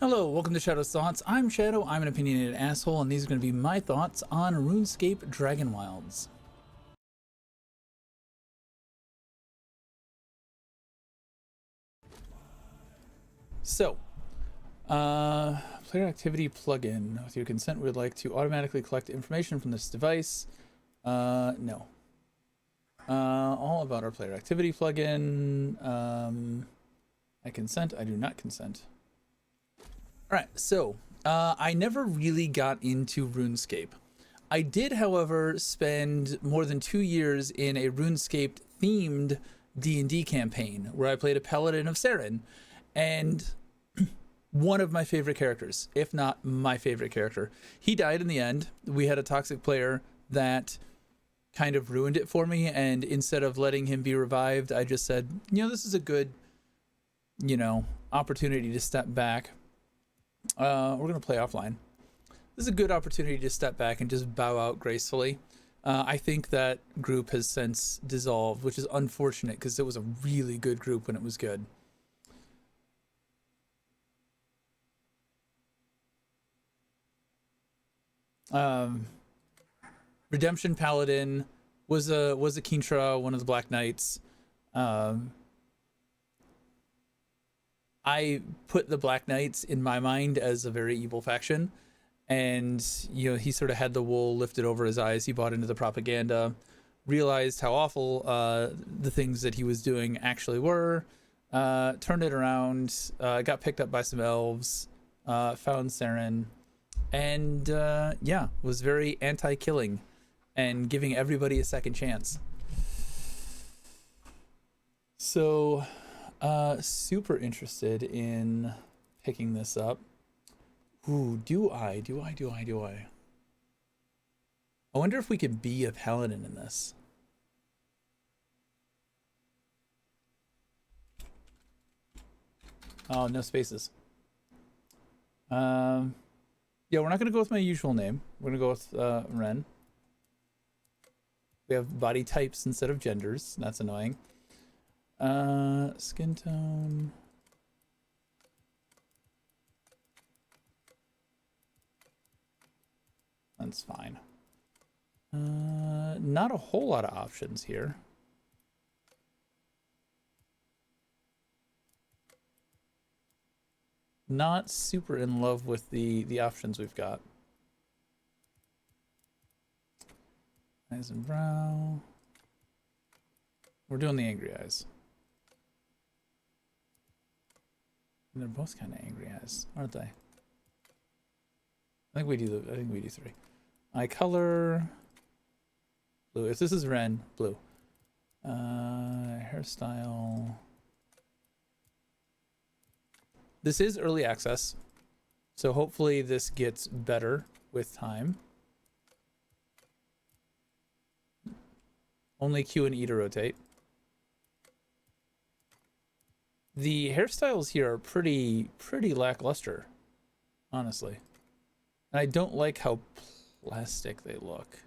Hello, welcome to Shadow's Thoughts. I'm Shadow, I'm an opinionated asshole, and these are going to be my thoughts on RuneScape Dragon Wilds. So, player activity plugin. With your consent, we would like to automatically collect information from this device. No. All about our player activity plugin. I consent, I do not consent. Alright, so, I never really got into RuneScape. I did, however, spend more than 2 years in a RuneScape-themed D&D campaign, where I played a Paladin of Seren, and one of my favorite characters, if not my favorite character. He died in the end. We had a toxic player that kind of ruined it for me, and instead of letting him be revived, I just said, this is a good, opportunity to step back. We're going to play offline. This is a good opportunity to step back and just bow out gracefully. I think that group has since dissolved, which is unfortunate because it was a really good group when it was good. Redemption Paladin was a Kintra, one of the Black Knights. I put the Black Knights in my mind as a very evil faction, and he sort of had the wool lifted over his eyes. He bought into the propaganda, realized how awful the things that he was doing actually were, turned it around, got picked up by some elves, found Seren, and was very anti-killing and giving everybody a second chance. So super interested in picking this up. Ooh, do I? I wonder if we could be a paladin in this. Oh, no spaces. Yeah, we're not going to go with my usual name. We're going to go with Ren. We have body types instead of genders. That's annoying. Skin tone. That's fine. Not a whole lot of options here. Not super in love with the options we've got. Eyes and brow. We're doing the angry eyes. And they're both kind of angry eyes, aren't they? I think we do 3. Eye color, blue. If this is Ren, blue. Hairstyle. This is early access, so hopefully this gets better with time. Only Q and E to rotate. The hairstyles here are pretty lackluster, honestly. And I don't like how plastic they look.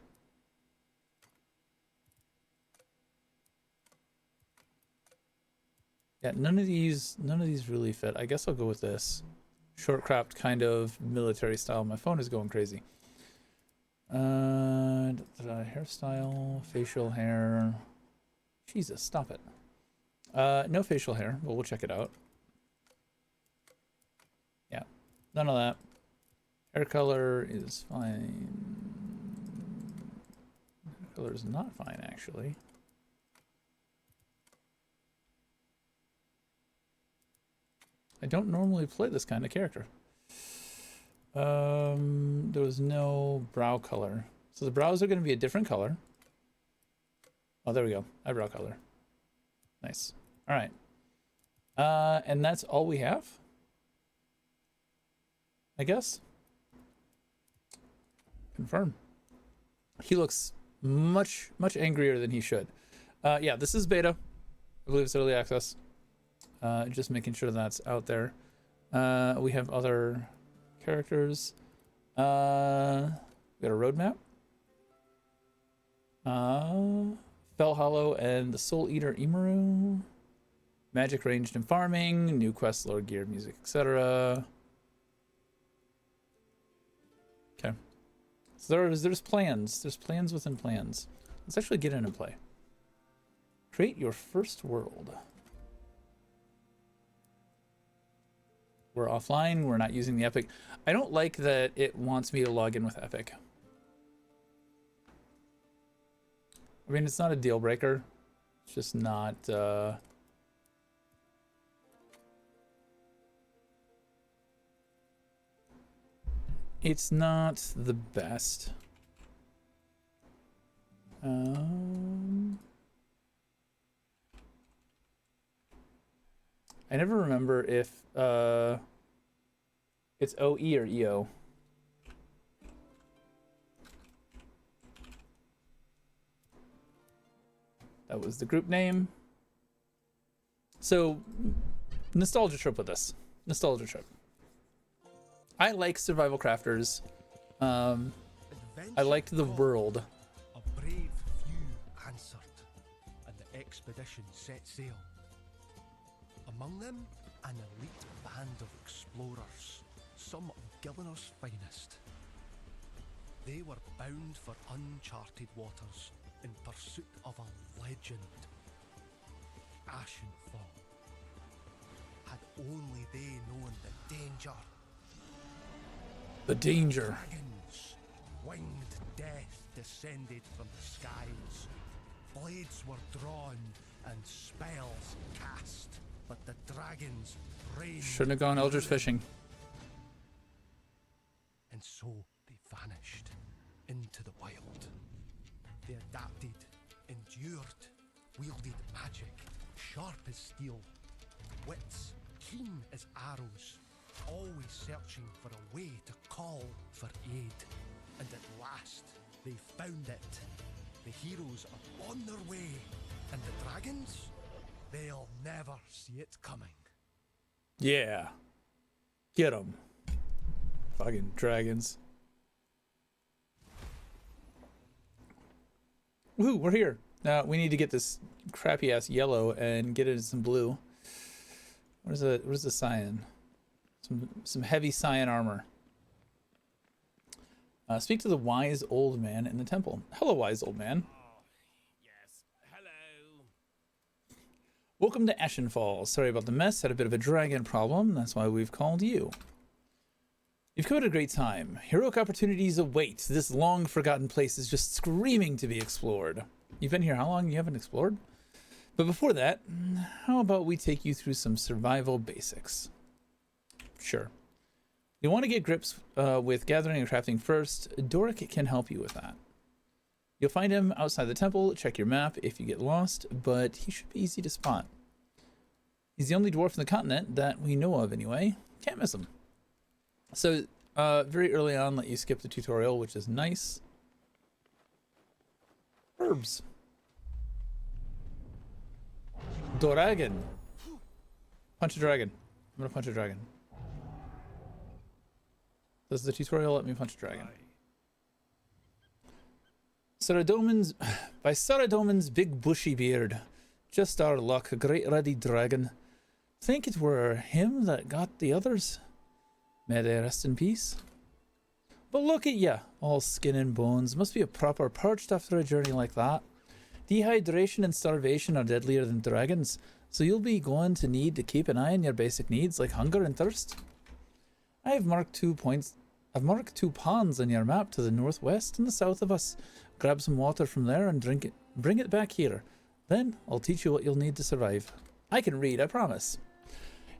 Yeah, none of these really fit. I guess I'll go with this. Short cropped kind of military style. My phone is going crazy. Hairstyle, facial hair. Jesus, stop it. No facial hair, but we'll check it out. Yeah, none of that. Hair color is fine. Hair color is not fine, actually. I don't normally play this kind of character. There was no brow color. So the brows are going to be a different color. Oh, there we go. Eyebrow color. Nice. All right. And that's all we have, I guess. Confirm. He looks much angrier than he should. Yeah, this is beta. I believe it's early access. Just making sure that's out there. We have other characters. We got a roadmap. Fell Hollow and the Soul Eater Imaru. Magic ranged in farming. New quest, lore gear, music, etc. So there's plans. There's plans within plans. Let's actually get in and play. Create your first world. We're offline. We're not using the Epic. I don't like that it wants me to log in with Epic. I mean, it's not a deal breaker. It's just not... It's not the best. I never remember if it's OE or EO. That was the group name. So, nostalgia trip with us. Nostalgia trip. I like survival crafters. I liked the world. A brave few answered, and the expedition set sail. Among them, an elite band of explorers, some of Gillinor's finest. They were bound for uncharted waters in pursuit of a legend. Ashenfall. Had only they known the danger. The danger. Dragons, winged death descended from the skies. Blades were drawn and spells cast, but the dragons reigned. Shouldn't have gone eldritch fishing. And so they vanished into the wild. They adapted, endured, wielded magic, sharp as steel, wits keen as arrows, always searching for a way to call for aid. And at last, they found it. The heroes are on their way, and the dragons, they'll never see it coming. Yeah. Get them. Fucking dragons. Woo, we're here. Now we need to get this crappy ass yellow and get it in some blue. What is the cyan? Some heavy cyan armor. Speak to the wise old man in the temple. Hello, wise old man. Oh, yes. Hello. Welcome to Ashenfall. Sorry about the mess. Had a bit of a dragon problem. That's why we've called you. You've come at a great time. Heroic opportunities await. This long forgotten place is just screaming to be explored. You've been here how long? You haven't explored? But before that, how about we take you through some survival basics? Sure. You want to get grips with gathering and crafting first. Doric can help you with that. You'll find him outside the temple. Check your map if you get lost, but he should be easy to spot. He's the only dwarf in the continent that we know of anyway. Can't miss him. So, very early on, let you skip the tutorial, which is nice. Herbs. Dragon. Punch a dragon. I'm gonna punch a dragon. Does the tutorial let me punch a dragon? By Saradomin's big bushy beard. Just our luck, a great ruddy dragon. Think it were him that got the others? May they rest in peace. But look at ya, all skin and bones. Must be a proper parched after a journey like that. Dehydration and starvation are deadlier than dragons, so you'll be going to need to keep an eye on your basic needs like hunger and thirst. I've marked 2 ponds on your map to the northwest and the south of us. Grab some water from there and drink it. Bring it back here. Then I'll teach you what you'll need to survive. I can read, I promise.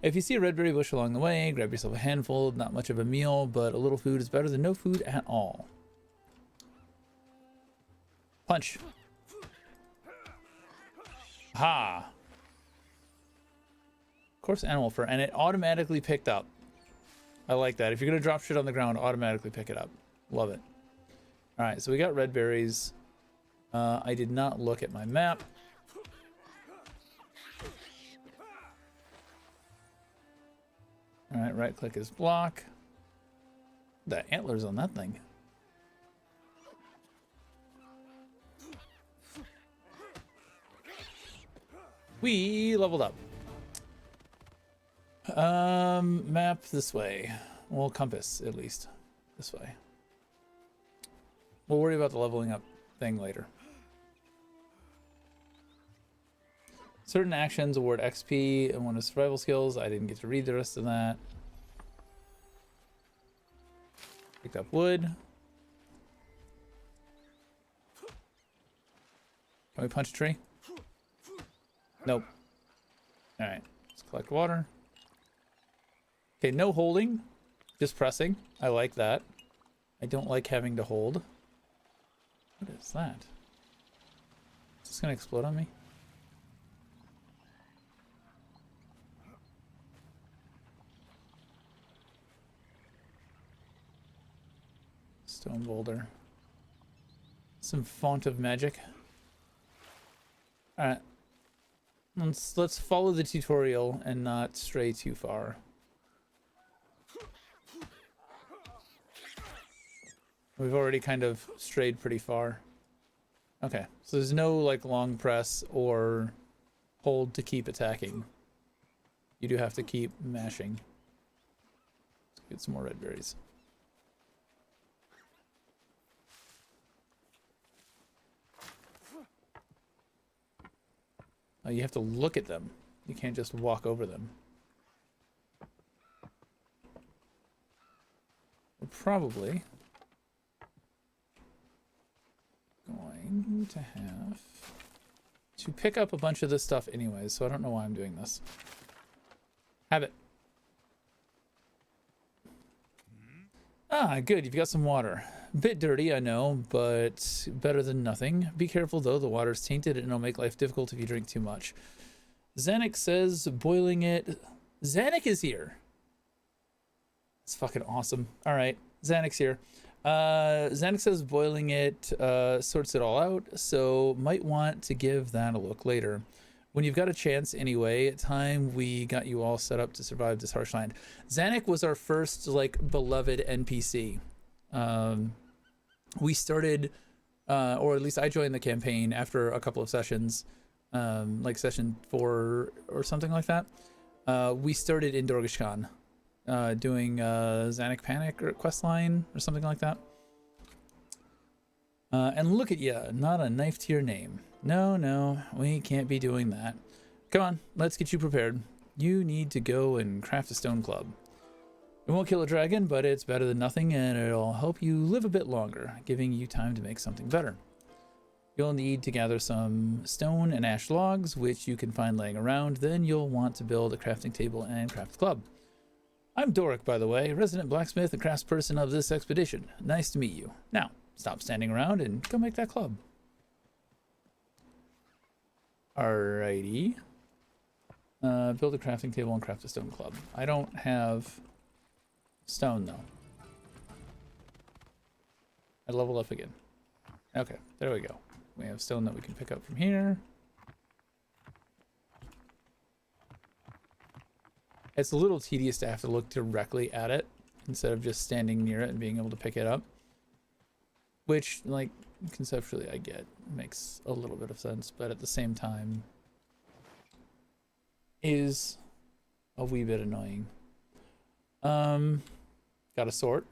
If you see a red berry bush along the way, grab yourself a handful. Not much of a meal, but a little food is better than no food at all. Punch. Ha! Coarse animal fur, and it automatically picked up. I like that. If you're gonna drop shit on the ground, automatically pick it up. Love it. All right, so we got red berries. I did not look at my map. All right, right click is block. The antlers on that thing. We leveled up. Map this way. Well, compass, at least. This way. We'll worry about the leveling up thing later. Certain actions award XP and one of survival skills. I didn't get to read the rest of that. Picked up wood. Can we punch a tree? Nope. Alright, let's collect water. Okay, no holding, just pressing. I like that. I don't like having to hold. What is that? Is this gonna explode on me? Stone boulder. Some font of magic. Alright. Let's follow the tutorial and not stray too far. We've already kind of strayed pretty far. Okay, so there's no like long press or hold to keep attacking. You do have to keep mashing. Let's get some more red berries. Oh, you have to look at them. You can't just walk over them. We're probably going to have to pick up a bunch of this stuff anyways, so I don't know why I'm doing this. Have it. Ah, good. You've got some water. A bit dirty, I know, but better than nothing. Be careful, though. The water's tainted and it'll make life difficult if you drink too much. Zanuck says boiling it... Zanuck is here. It's fucking awesome. All right. Zanuck's here. Zanuck says boiling it sorts it all out, so might want to give that a look later. When you've got a chance anyway, time we got you all set up to survive this harsh land. Zanuck was our first, like, beloved NPC. We started, or at least I joined the campaign after a couple of sessions, like session 4 or something like that. We started in Dorgashkan, doing Zanuck Panic or questline or something like that. And look at ya, not a knife to your name. No, we can't be doing that. Come on, let's get you prepared. You need to go and craft a stone club. It won't kill a dragon, but it's better than nothing, and it'll help you live a bit longer, giving you time to make something better. You'll need to gather some stone and ash logs, which you can find laying around. Then you'll want to build a crafting table and craft a club. I'm Doric, by the way, resident blacksmith and craftsperson of this expedition. Nice to meet you. Now, stop standing around and go make that club. Alrighty. Build a crafting table and craft a stone club. I don't have stone, though. I leveled up again. Okay, there we go. We have stone that we can pick up from here. It's a little tedious to have to look directly at it instead of just standing near it and being able to pick it up. Which, like, conceptually I get. Makes a little bit of sense, but at the same time is a wee bit annoying. Got a sort.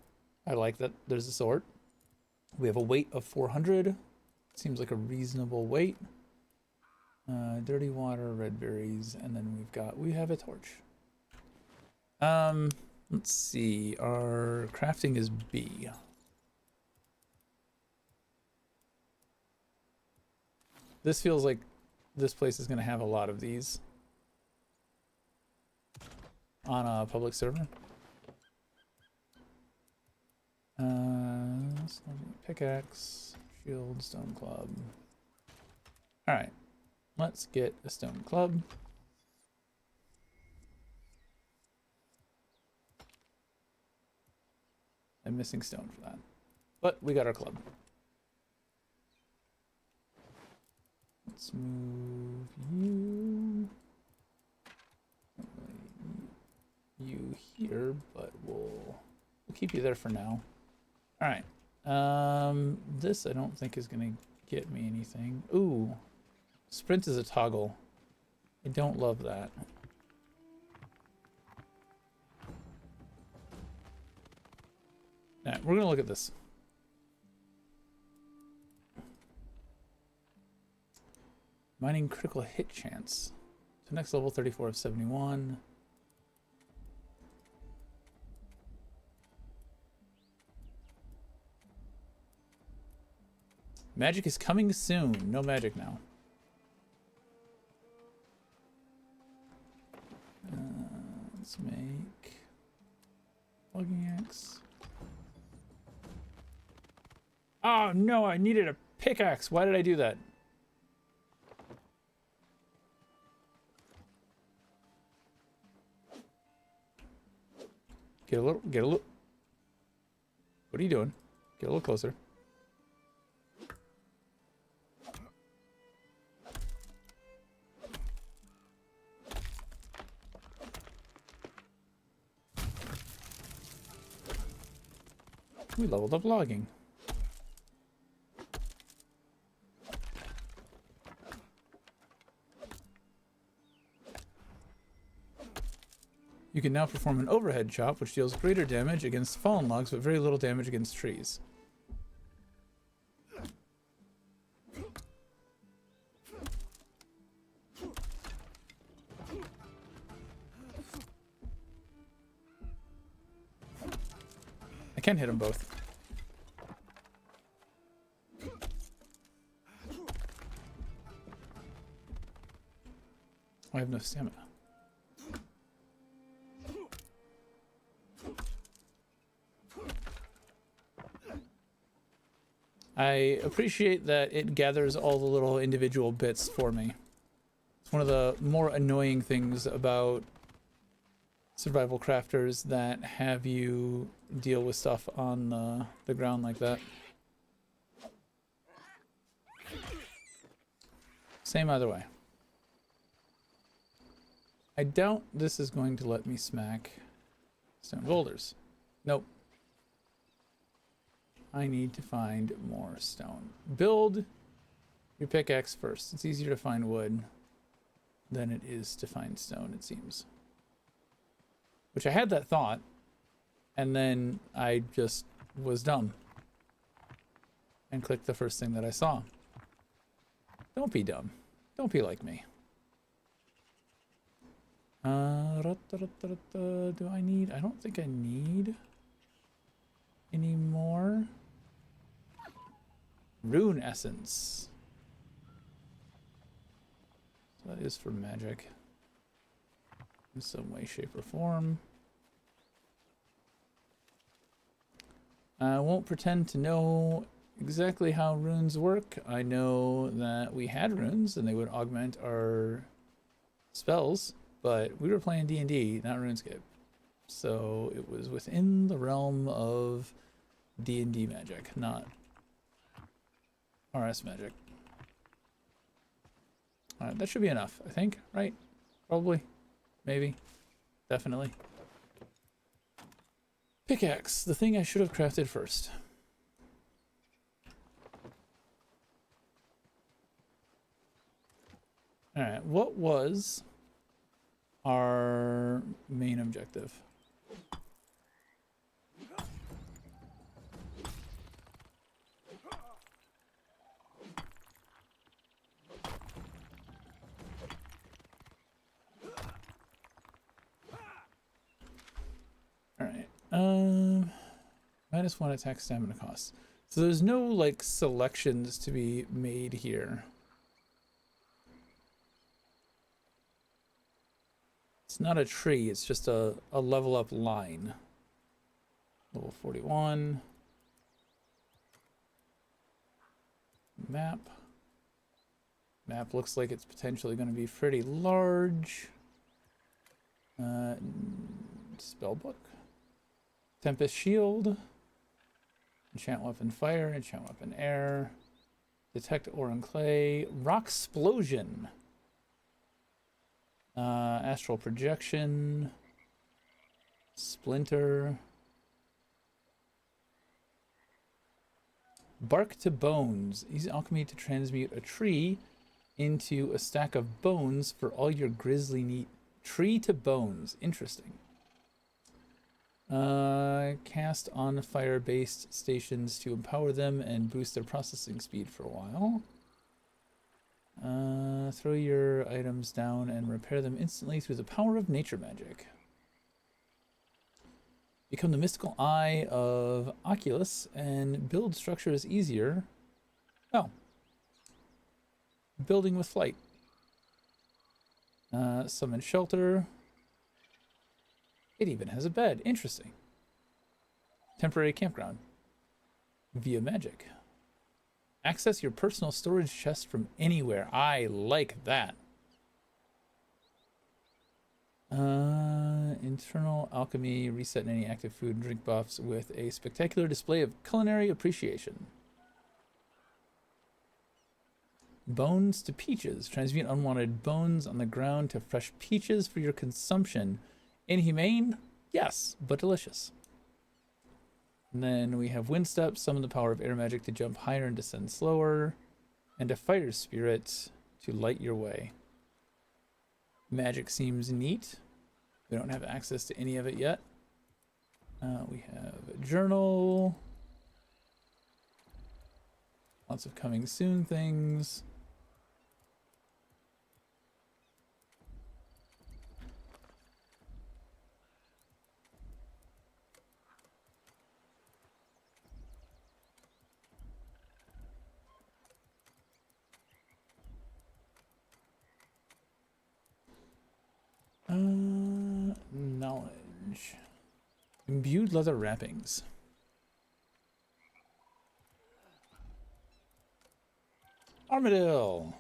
I like that there's a sort. We have a weight of 400. Seems like a reasonable weight. Dirty water, red berries, and then we have a torch. Let's see. Our crafting is B. This feels like this place is going to have a lot of these on a public server. Pickaxe, shield, stone club. All right, let's get a stone club. I'm missing stone for that, but we got our club. Let's move you here, but we'll keep you there for now. All right. This I don't think is gonna get me anything. Ooh, sprint is a toggle. I don't love that. All right, we're gonna look at this. Mining critical hit chance. So next level 34 of 71. Magic is coming soon. No magic now. Let's make plugging axe. Oh no, I needed a pickaxe. Why did I do that? Get a little. What are you doing? Get a little closer. We leveled up logging. You can now perform an overhead chop, which deals greater damage against fallen logs, but very little damage against trees. I can hit them both. I have no stamina. I appreciate that it gathers all the little individual bits for me. It's one of the more annoying things about survival crafters that have you deal with stuff on the ground like that. Same either way. I doubt this is going to let me smack stone boulders. Nope. I need to find more stone. Build your pickaxe first. It's easier to find wood than it is to find stone, it seems. Which I had that thought, and then I just was dumb and clicked the first thing that I saw. Don't be dumb. Don't be like me. Do I need? I don't think I need any more. Rune essence. So that is for magic in some way, shape, or form. I won't pretend to know exactly how runes work. I know that we had runes and they would augment our spells, but we were playing D&D, not RuneScape. So it was within the realm of D&D magic, not RS magic. Alright, that should be enough, I think, right? Probably. Maybe. Definitely. Pickaxe, the thing I should have crafted first. Alright, what was our main objective? Alright, -1 attack stamina cost. So there's no like selections to be made here. It's not a tree, it's just a level up line. Level 41. Map. Map looks like it's potentially going to be pretty large. Spellbook. Tempest Shield. Enchant Weapon Fire. Enchant Weapon Air. Detect Ore and Clay. Rock Explosion. Astral Projection. Splinter. Bark to Bones. Use alchemy to transmute a tree into a stack of bones for all your grisly neat. Tree to bones. Interesting. Cast on fire-based stations to empower them and boost their processing speed for a while. Throw your items down and repair them instantly through the power of nature magic. Become the mystical eye of Oculus and build structures easier. Oh. Building with flight. Summon shelter. It even has a bed. Interesting. Temporary campground. Via magic. Access your personal storage chest from anywhere. I like that. Internal alchemy. Reset any active food and drink buffs with a spectacular display of culinary appreciation. Bones to peaches. Transmute unwanted bones on the ground to fresh peaches for your consumption. Inhumane? Yes, but delicious. And then we have wind steps. Summon the power of air magic to jump higher and descend slower. And a fighter spirit to light your way. Magic seems neat. We don't have access to any of it yet. We have a journal. Lots of coming soon things. Knowledge. Imbued leather wrappings. Armadillo.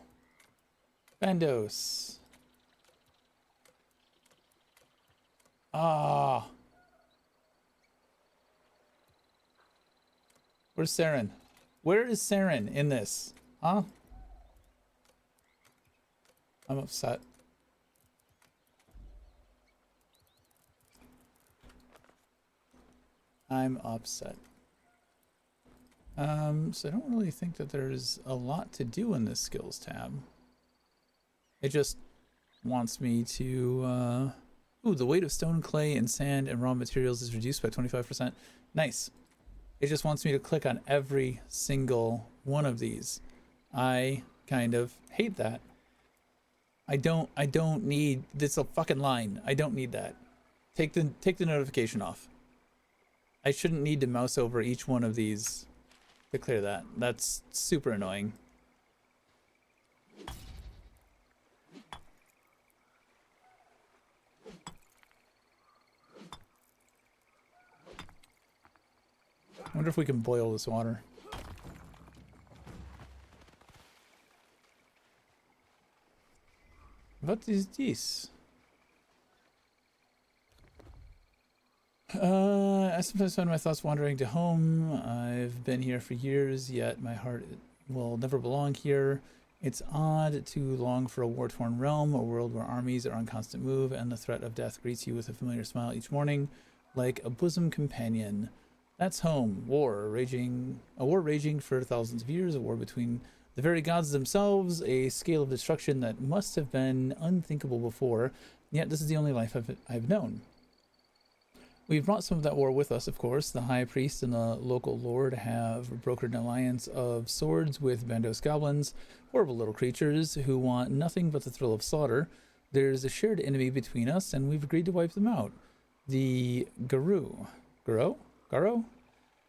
Bandos. Ah. Where's Saren? Where is Saren in this? Huh? I'm upset. I'm upset. So I don't really think that there's a lot to do in this skills tab. It just wants me to, ooh, the weight of stone, clay, and sand and raw materials is reduced by 25%. Nice. It just wants me to click on every single one of these. I kind of hate that. I don't need, this a fucking line. I don't need that. Take the notification off. I shouldn't need to mouse over each one of these to clear that. That's super annoying. I wonder if we can boil this water. What is this? I sometimes find my thoughts wandering to home. I've been here for years, yet my heart will never belong here. It's odd to long for a war-torn realm, a world where armies are on constant move, and the threat of death greets you with a familiar smile each morning, like a bosom companion. That's home. A war raging for thousands of years, a war between the very gods themselves, a scale of destruction that must have been unthinkable before, yet this is the only life I've known. We've brought some of that war with us, of course. The High Priest and the local lord have brokered an alliance of swords with Bandos goblins, horrible little creatures who want nothing but the thrill of slaughter. There's a shared enemy between us, and we've agreed to wipe them out. The Garo?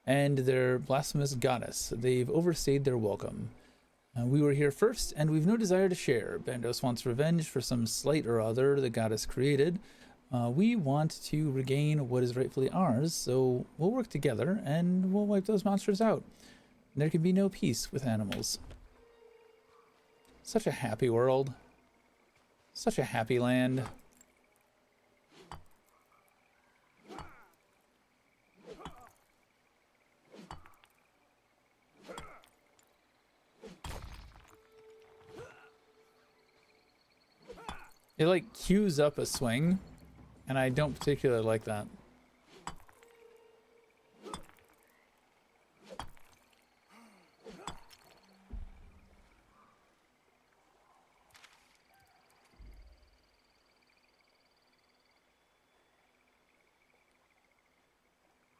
And their blasphemous goddess. They've overstayed their welcome. We were here first, and we've no desire to share. Bandos wants revenge for some slight or other the goddess created. We want to regain what is rightfully ours, so we'll work together and we'll wipe those monsters out. There can be no peace with animals. Such a happy world. Such a happy land. It like queues up a swing. And I don't particularly like that.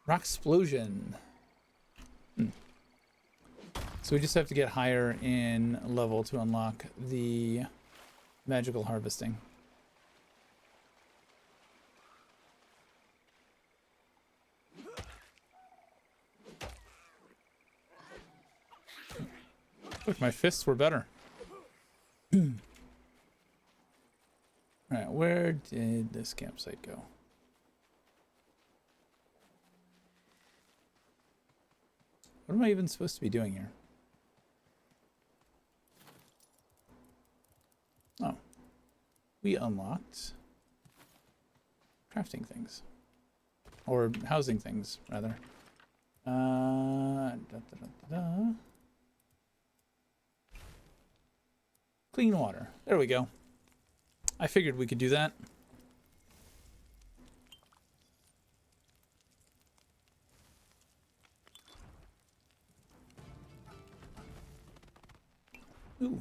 Rock explosion. So we just have to get higher in level to unlock the magical harvesting. Look, my fists were better. Alright, where did this campsite go? What am I even supposed to be doing here? Oh. We unlocked crafting things. Or housing things, rather. Clean water. There we go. I figured we could do that. Ooh.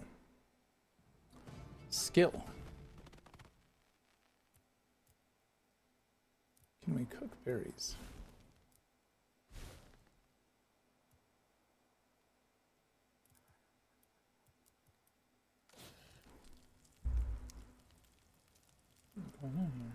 Skill. Can we cook berries? What's going on here?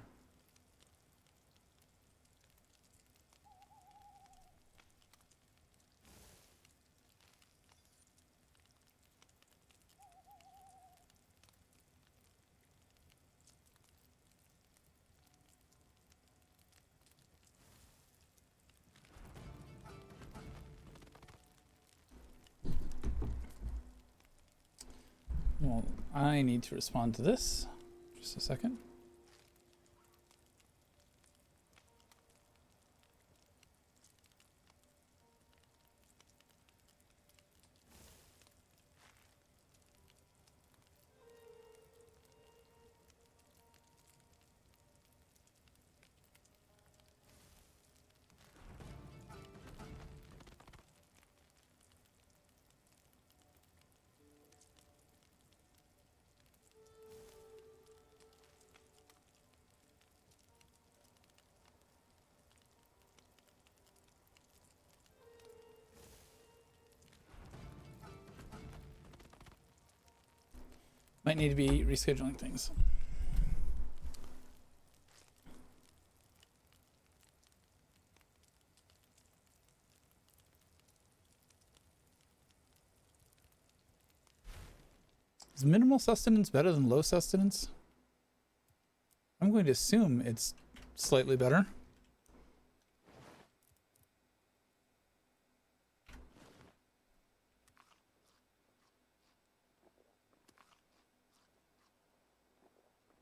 Well, I need to respond to this. Just a second. Might need to be rescheduling things. Is minimal sustenance better than low sustenance? I'm going to assume it's slightly better.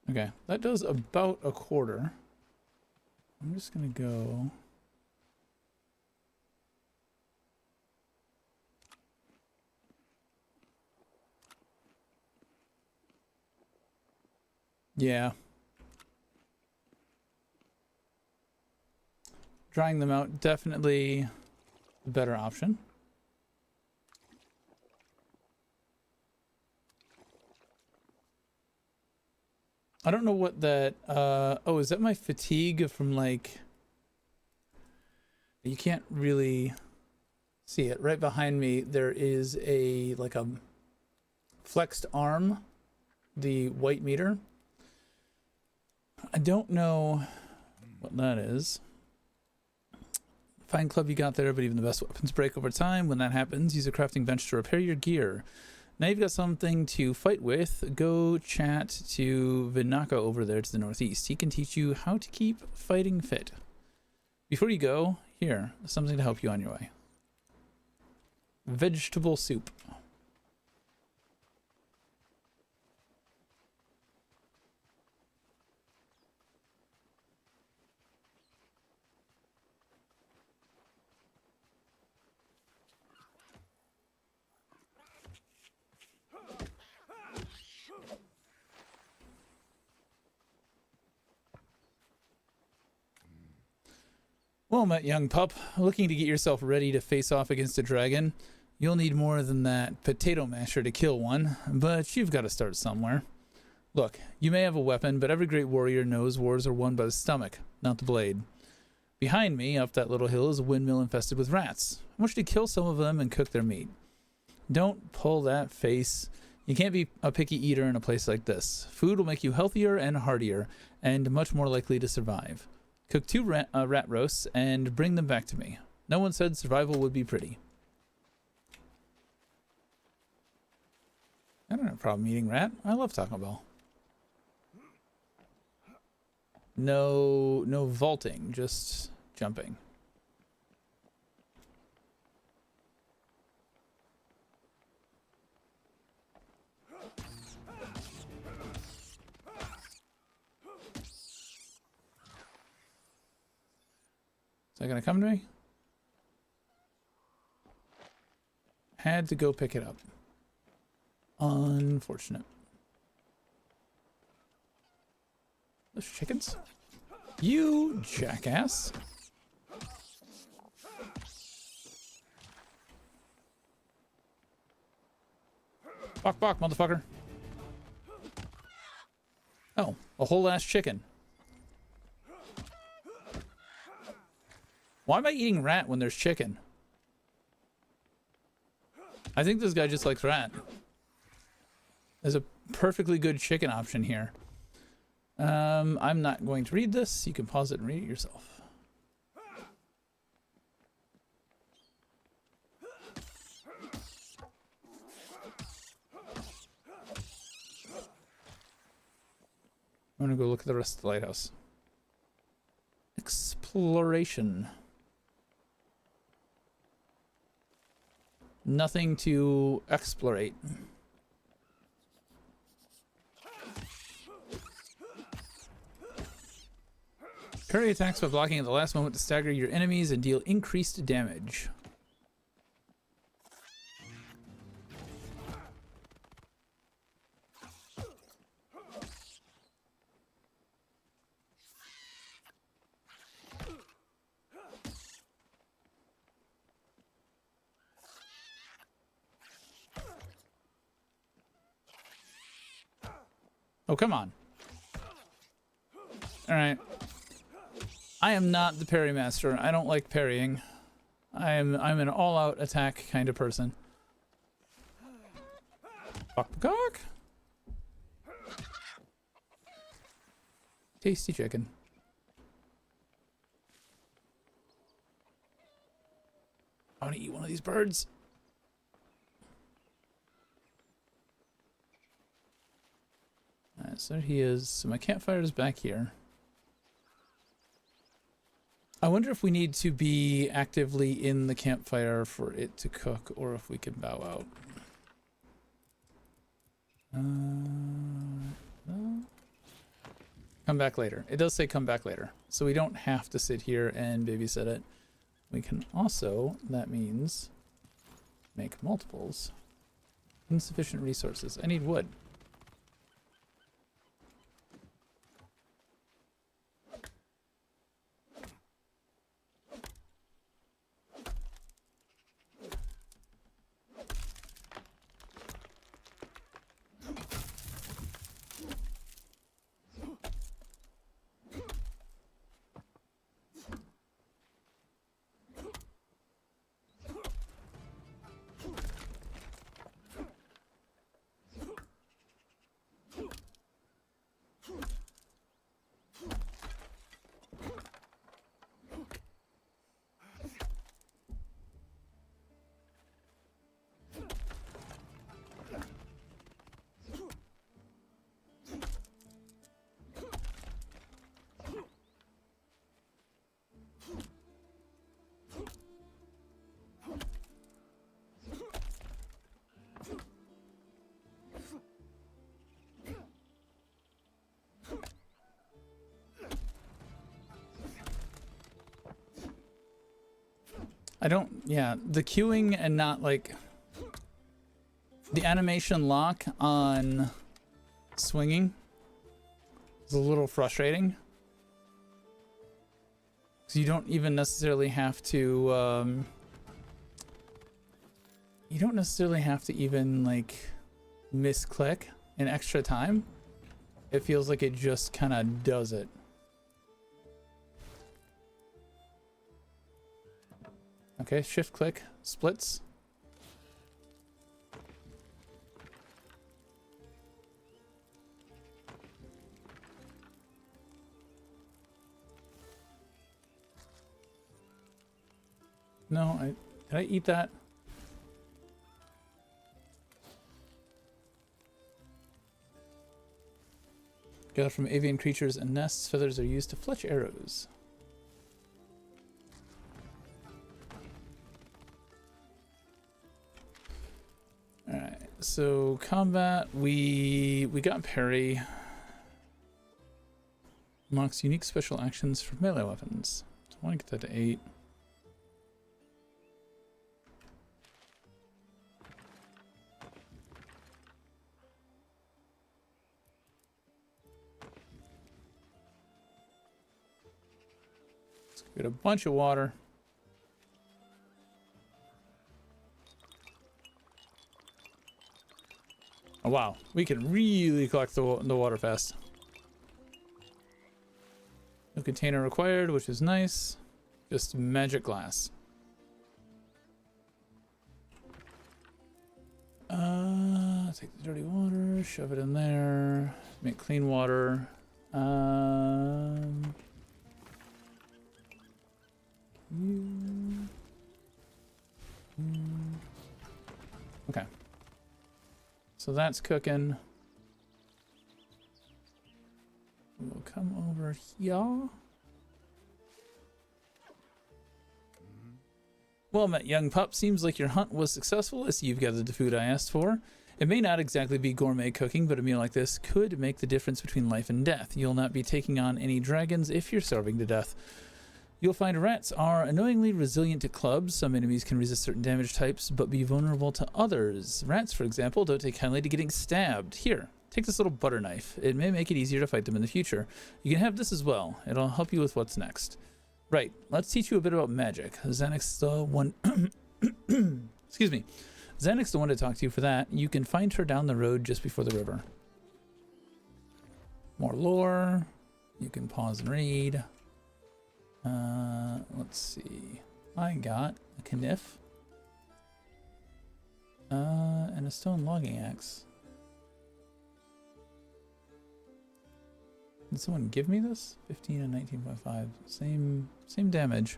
Okay, that does about a quarter. I'm just gonna go. Yeah. Drying them out, definitely a better option. I don't know what that, oh, is that my fatigue from like, you can't really see it. Right behind me, there is a, like a flexed arm, the white meter. I don't know what that is. Fine club you got there, but even the best weapons break over time. When that happens, use a crafting bench to repair your gear. Now you've got something to fight with. Go chat to Vinaka over there to the northeast. He can teach you how to keep fighting fit. Before you go, here, something to help you on your way. Vegetable soup. Well met, young pup. Looking to get yourself ready to face off against a dragon? You'll need more than that potato masher to kill one, but you've got to start somewhere. Look, you may have a weapon, but every great warrior knows wars are won by the stomach, not the blade. Behind me, up that little hill, is a windmill infested with rats. I want you to kill some of them and cook their meat. Don't pull that face. You can't be a picky eater in a place like this. Food will make you healthier and hardier, and much more likely to survive. Cook 2 rat roasts and bring them back to me. No one said survival would be pretty. I don't have a problem eating rat. I love Taco Bell. No vaulting, just jumping. Is that gonna come to me? Had to go pick it up. Unfortunate. Those chickens? You jackass. Bok bok, motherfucker. Oh, a whole ass chicken. Why am I eating rat when there's chicken? I think this guy just likes rat. There's a perfectly good chicken option here. I'm not going to read this. You can pause it and read it yourself. I'm gonna go look at the rest of the lighthouse. Exploration. Nothing to explorate. Parry attacks by blocking at the last moment to stagger your enemies and deal increased damage. Oh, come on. All right. I am not the parry master. I don't like parrying. I'm an all-out attack kind of person. Fuck the cock. Tasty chicken. I want to eat one of these birds. Alright, so there he is. So my campfire is back here. I wonder if we need to be actively in the campfire for it to cook, or if we can bow out. No. Come back later. It does say come back later. So we don't have to sit here and babysit it. We can also, that means, make multiples. Insufficient resources. I need wood. Yeah, the queuing and not like the animation lock on swinging is a little frustrating. So you don't even necessarily have to, even like misclick an extra time. It feels like it just kind of does it. Okay, shift click, splits. No, did I eat that? Got from avian creatures and nests. Feathers are used to fletch arrows. Alright, so combat, we got parry. Unlocks unique special actions for melee weapons. So I want to get that to 8. Let's get a bunch of water. Oh wow, we can really collect the water fast. No container required, which is nice. Just magic glass. Take the dirty water, shove it in there, make clean water. Okay. So that's cooking. We'll come over here. Well met, young pup. Seems like your hunt was successful. I see you've gathered the food I asked for. It may not exactly be gourmet cooking, but a meal like this could make the difference between life and death. You'll not be taking on any dragons if you're starving to death. You'll find rats are annoyingly resilient to clubs. Some enemies can resist certain damage types, but be vulnerable to others. Rats, for example, don't take kindly to getting stabbed. Here, take this little butter knife. It may make it easier to fight them in the future. You can have this as well. It'll help you with what's next. Right, let's teach you a bit about magic. Xanix's the one... Excuse me. Xanix's the one to talk to you for that. You can find her down the road just before the river. More lore. You can pause and read. Let's see. I got a kniff. And a stone logging axe. Did someone give me this? 15 and 19.5. Same damage.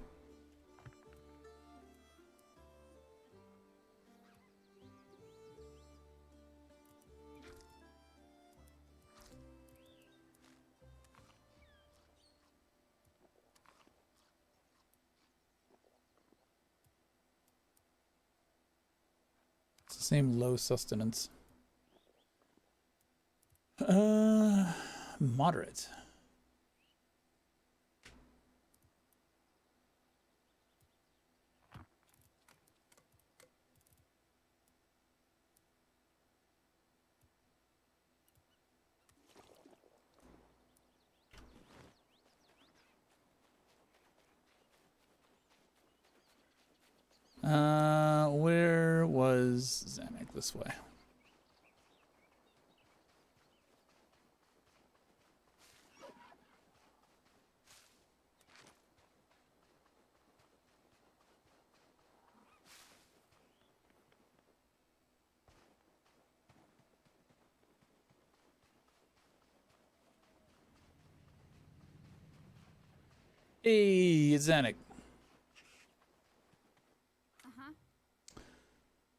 It's the same low sustenance. Moderate. Where was Zamek? This way. Hey, it's Zanik.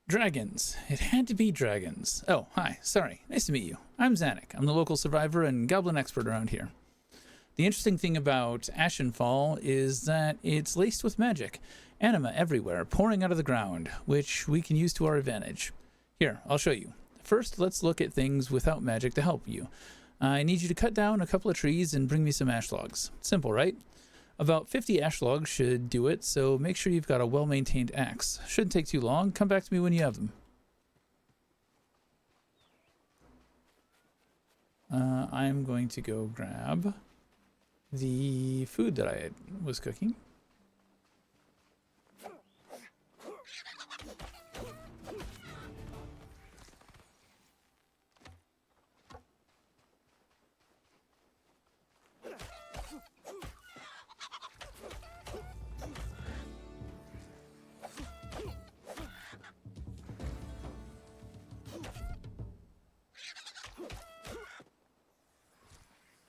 Dragons. It had to be dragons. Oh, hi. Sorry. Nice to meet you. I'm Zanik. I'm the local survivor and goblin expert around here. The interesting thing about Ashenfall is that it's laced with magic. Anima everywhere, pouring out of the ground, which we can use to our advantage. Here, I'll show you. First, let's look at things without magic to help you. I need you to cut down a couple of trees and bring me some ash logs. Simple, right? About 50 ash logs should do it, so make sure you've got a well-maintained axe. Shouldn't take too long. Come back to me when you have them. I'm going to go grab the food that I was cooking.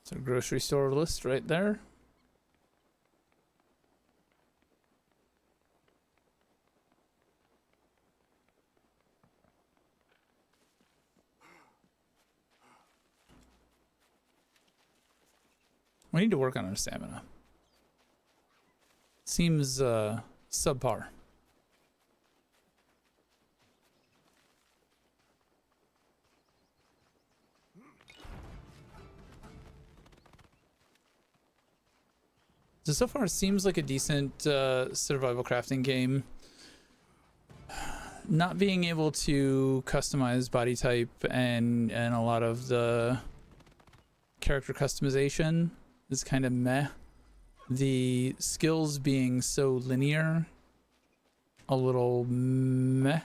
So grocery store list right there. We need to work on our stamina. Seems subpar. So far it seems like a decent survival crafting game. Not being able to customize body type and a lot of the character customization is kind of meh. The skills being so linear, a little meh.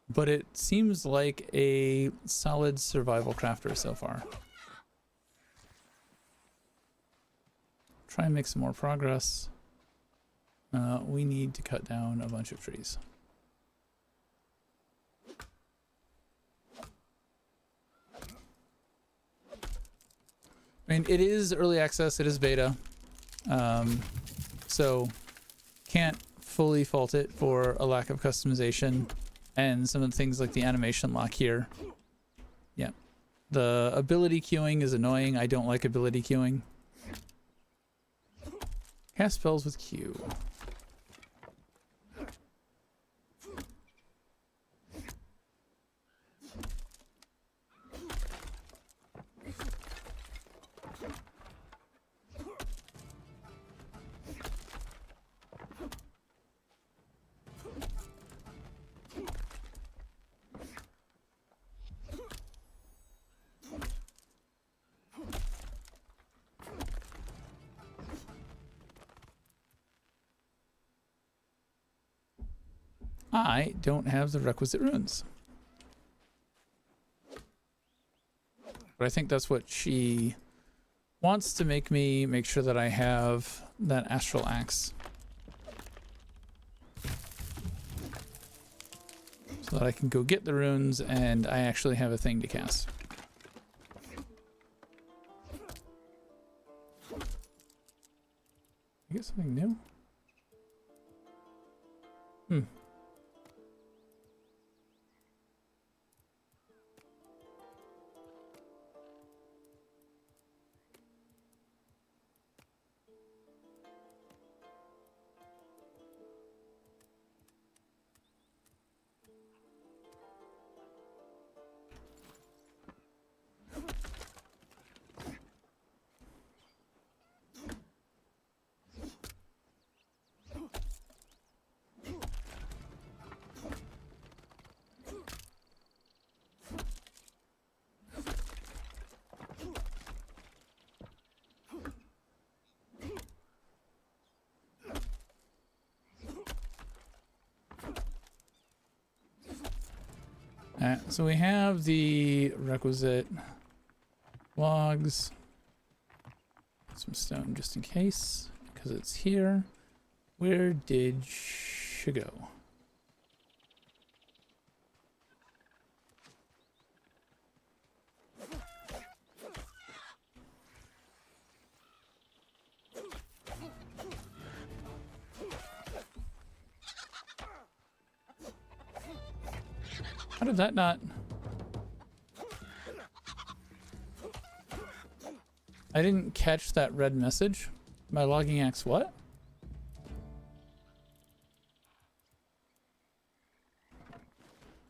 But it seems like a solid survival crafter so far. Try and make some more progress. We need to cut down a bunch of trees. I mean, it is early access, it is beta. So can't fully fault it for a lack of customization and some of the things like the animation lock here. Yeah. The ability queuing is annoying. I don't like ability queuing. Cast spells with Q. I don't have the requisite runes. But I think that's what she wants to make sure that I have that astral axe. So that I can go get the runes and I actually have a thing to cast. I get something new? So we have the requisite logs, some stone just in case, because it's here. Where did she go? How did that not? I didn't catch that red message. My logging axe what?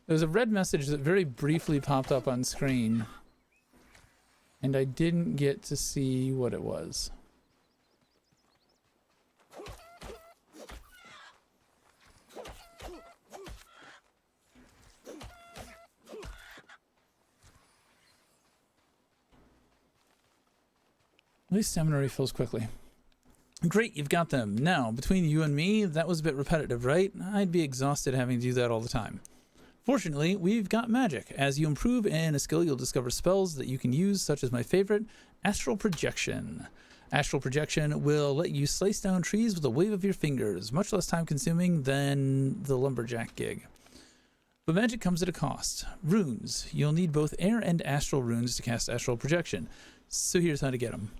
There's a red message that very briefly popped up on screen, and I didn't get to see what it was. At least stamina refills quickly. Great, you've got them. Now, between you and me, that was a bit repetitive, right? I'd be exhausted having to do that all the time. Fortunately, we've got magic. As you improve in a skill, you'll discover spells that you can use, such as my favorite, Astral Projection. Astral Projection will let you slice down trees with a wave of your fingers, much less time consuming than the lumberjack gig. But magic comes at a cost. Runes. You'll need both air and astral runes to cast Astral Projection. So here's how to get them.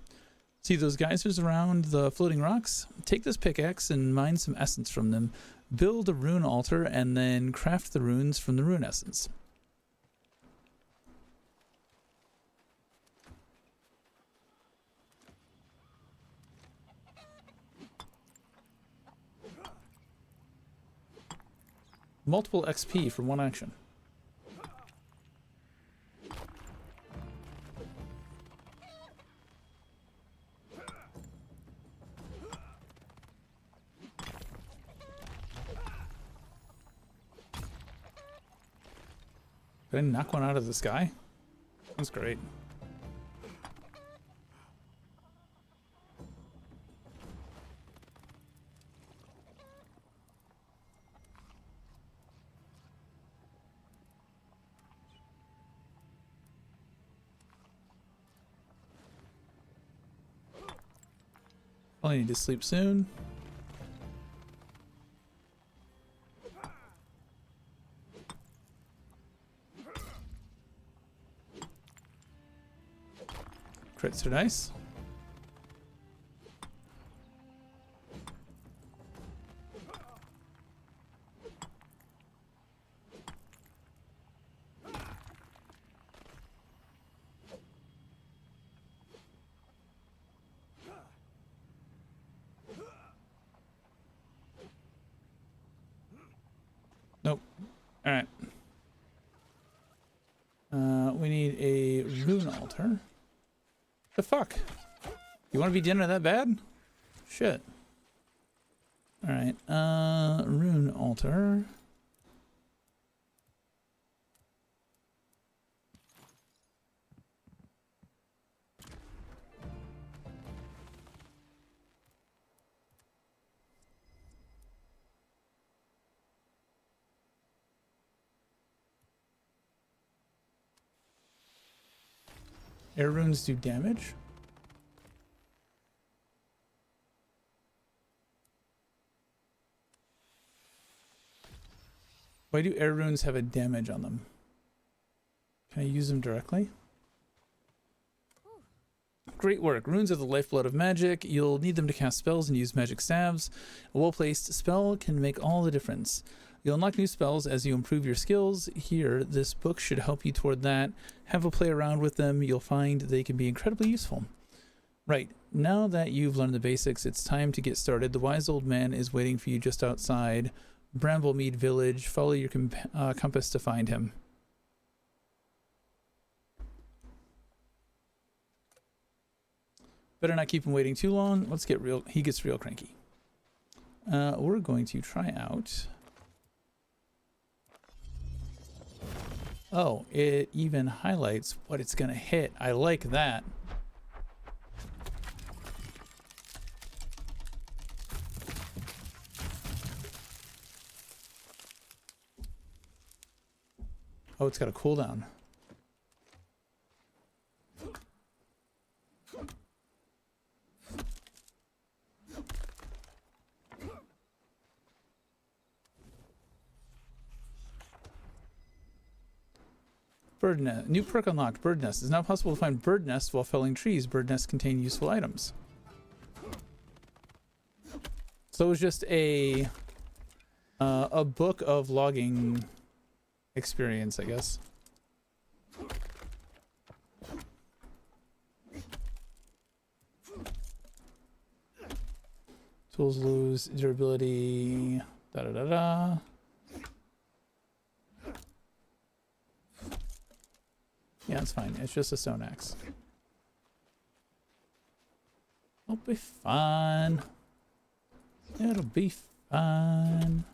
See those geysers around the floating rocks? Take this pickaxe and mine some essence from them. Build a rune altar and then craft the runes from the rune essence. Multiple XP from one action. Did I knock one out of the sky? That's great. Probably need to sleep soon. Crits are nice. Nope. All right. We need a rune altar. The fuck? You want to be dinner that bad? Shit. All right. Rune altar. Air runes do damage. Why do air runes have a damage on them? Can I use them directly? Great work. Runes are the lifeblood of magic. You'll need them to cast spells and use magic staves. A well-placed spell can make all the difference. You'll unlock new spells as you improve your skills. Here, this book should help you toward that. Have a play around with them. You'll find they can be incredibly useful. Right, now that you've learned the basics, it's time to get started. The wise old man is waiting for you just outside Bramblemead Village. Follow your compass to find him. Better not keep him waiting too long. Let's get real. He gets real cranky. We're going to try out... Oh, it even highlights what it's going to hit. I like that. Oh, it's got a cooldown. Bird nest. New perk unlocked. Bird nest. It's now possible to find bird nests while felling trees. Bird nests contain useful items. So it was just a book of logging experience, I guess. Tools lose durability. Da da da da. Yeah, it's fine. It's just a stone axe. It'll be fine. It'll be fine.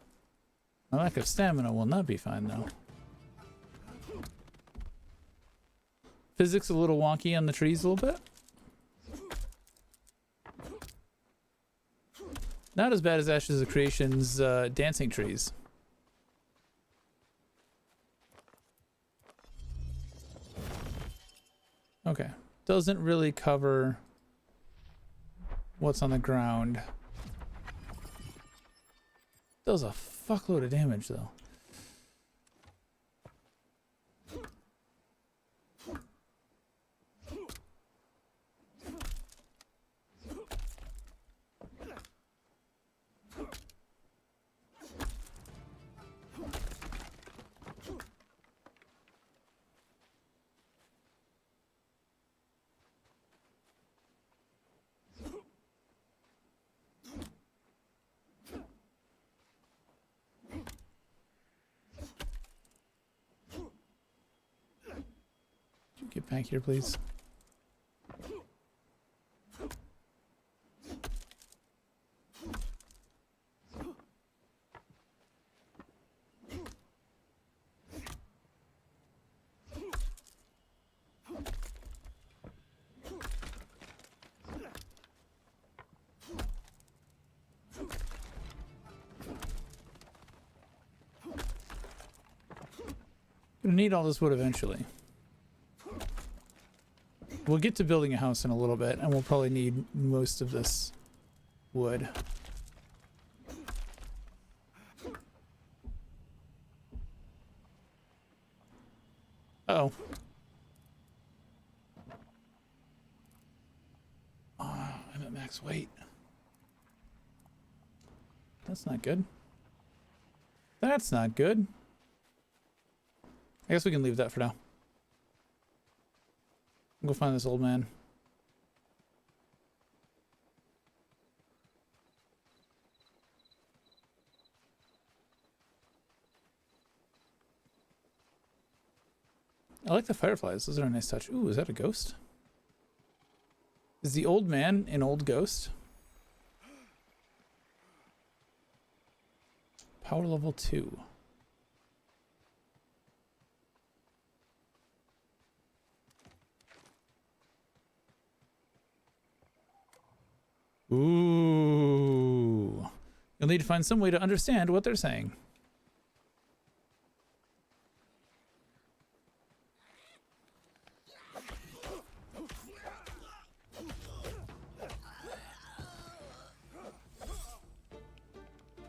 My lack of stamina will not be fine, though. Physics a little wonky on the trees a little bit. Not as bad as Ashes of Creation's dancing trees. Okay. Doesn't really cover what's on the ground. Does a fuckload of damage, though. get back here, please. Gonna need all this wood eventually. We'll get to building a house in a little bit, and we'll probably need most of this wood. Uh-oh. I'm at max weight. That's not good. That's not good. I guess we can leave that for now. Go find this old man. I like the fireflies. Those are a nice touch. Ooh, is that a ghost? Is the old man an old ghost? Power level 2. Ooh. You'll need to find some way to understand what they're saying.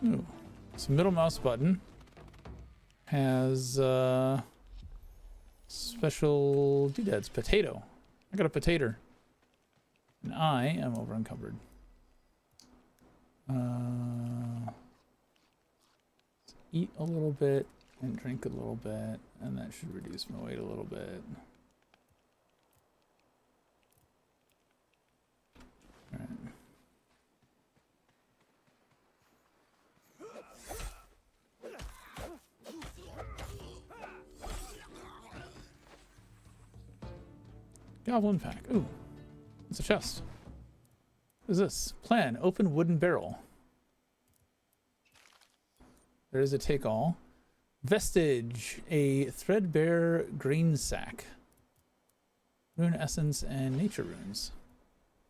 Ooh. So middle mouse button has special doodads. Potato. I got a potato. And I am over encumbered. Eat a little bit and drink a little bit, and that should reduce my weight a little bit. All right. Goblin pack. Ooh, it's a chest. What is this? Plan. Open wooden barrel. There is a take-all. Vestige. A threadbare grain sack. Rune essence and nature runes.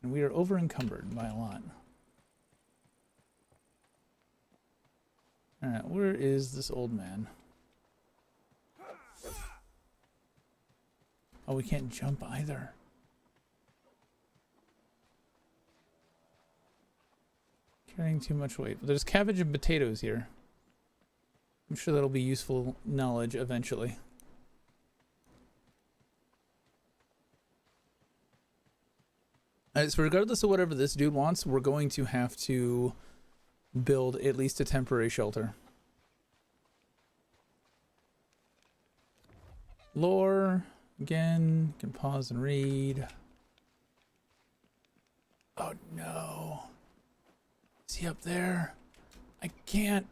And we are over encumbered by a lot. Alright, where is this old man? Oh, we can't jump either. Carrying too much weight. But there's cabbage and potatoes here. I'm sure that'll be useful knowledge eventually. Alright, so regardless of whatever this dude wants, we're going to have to build at least a temporary shelter. Lore. Again, you can pause and read. Oh no. Is he up there? I can't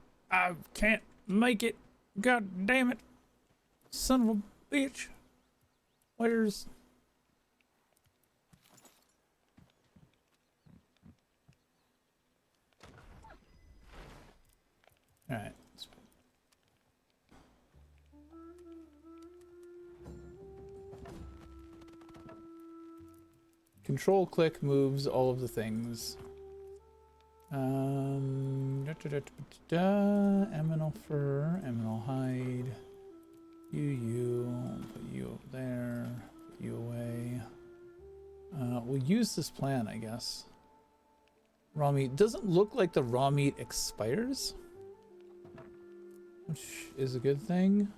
make it. God damn it. Son of a bitch. Where's... Alright. Control click moves all of the things. Eminal fur, eminal hide. Put you over there. Put you away. We'll use this plan, I guess. Raw meat doesn't look like the raw meat expires, which is a good thing.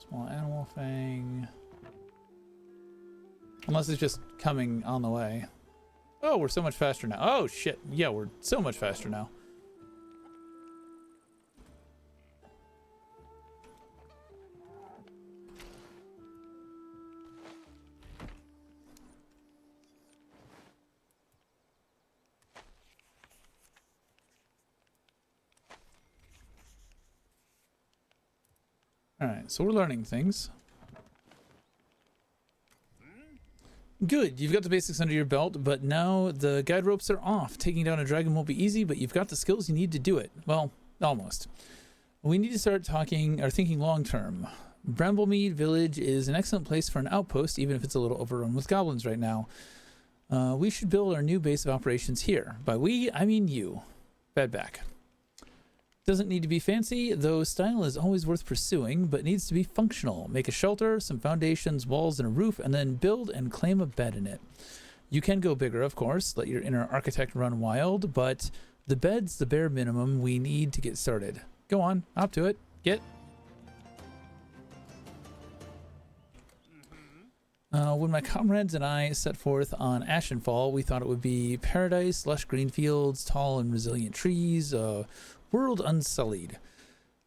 Small animal fang. Unless it's just coming on the way. Oh, we're so much faster now. Oh, shit. Yeah, we're so much faster now. All right, so we're learning things. Good, you've got the basics under your belt, but now the guide ropes are off. Taking down a dragon won't be easy, but you've got the skills you need to do it. Well, almost. We need to start talking or thinking long term. Bramblemead Village is an excellent place for an outpost, even if it's a little overrun with goblins right now. We should build our new base of operations here. By we, I mean you. Badback. Doesn't need to be fancy, though style is always worth pursuing, but needs to be functional. Make a shelter, some foundations, walls, and a roof, and then build and claim a bed in it. You can go bigger, of course, let your inner architect run wild, but the bed's the bare minimum we need to get started. Go on, up to it. Get. When my comrades and I set forth on Ashenfall, we thought it would be paradise, lush green fields, tall and resilient trees, world unsullied.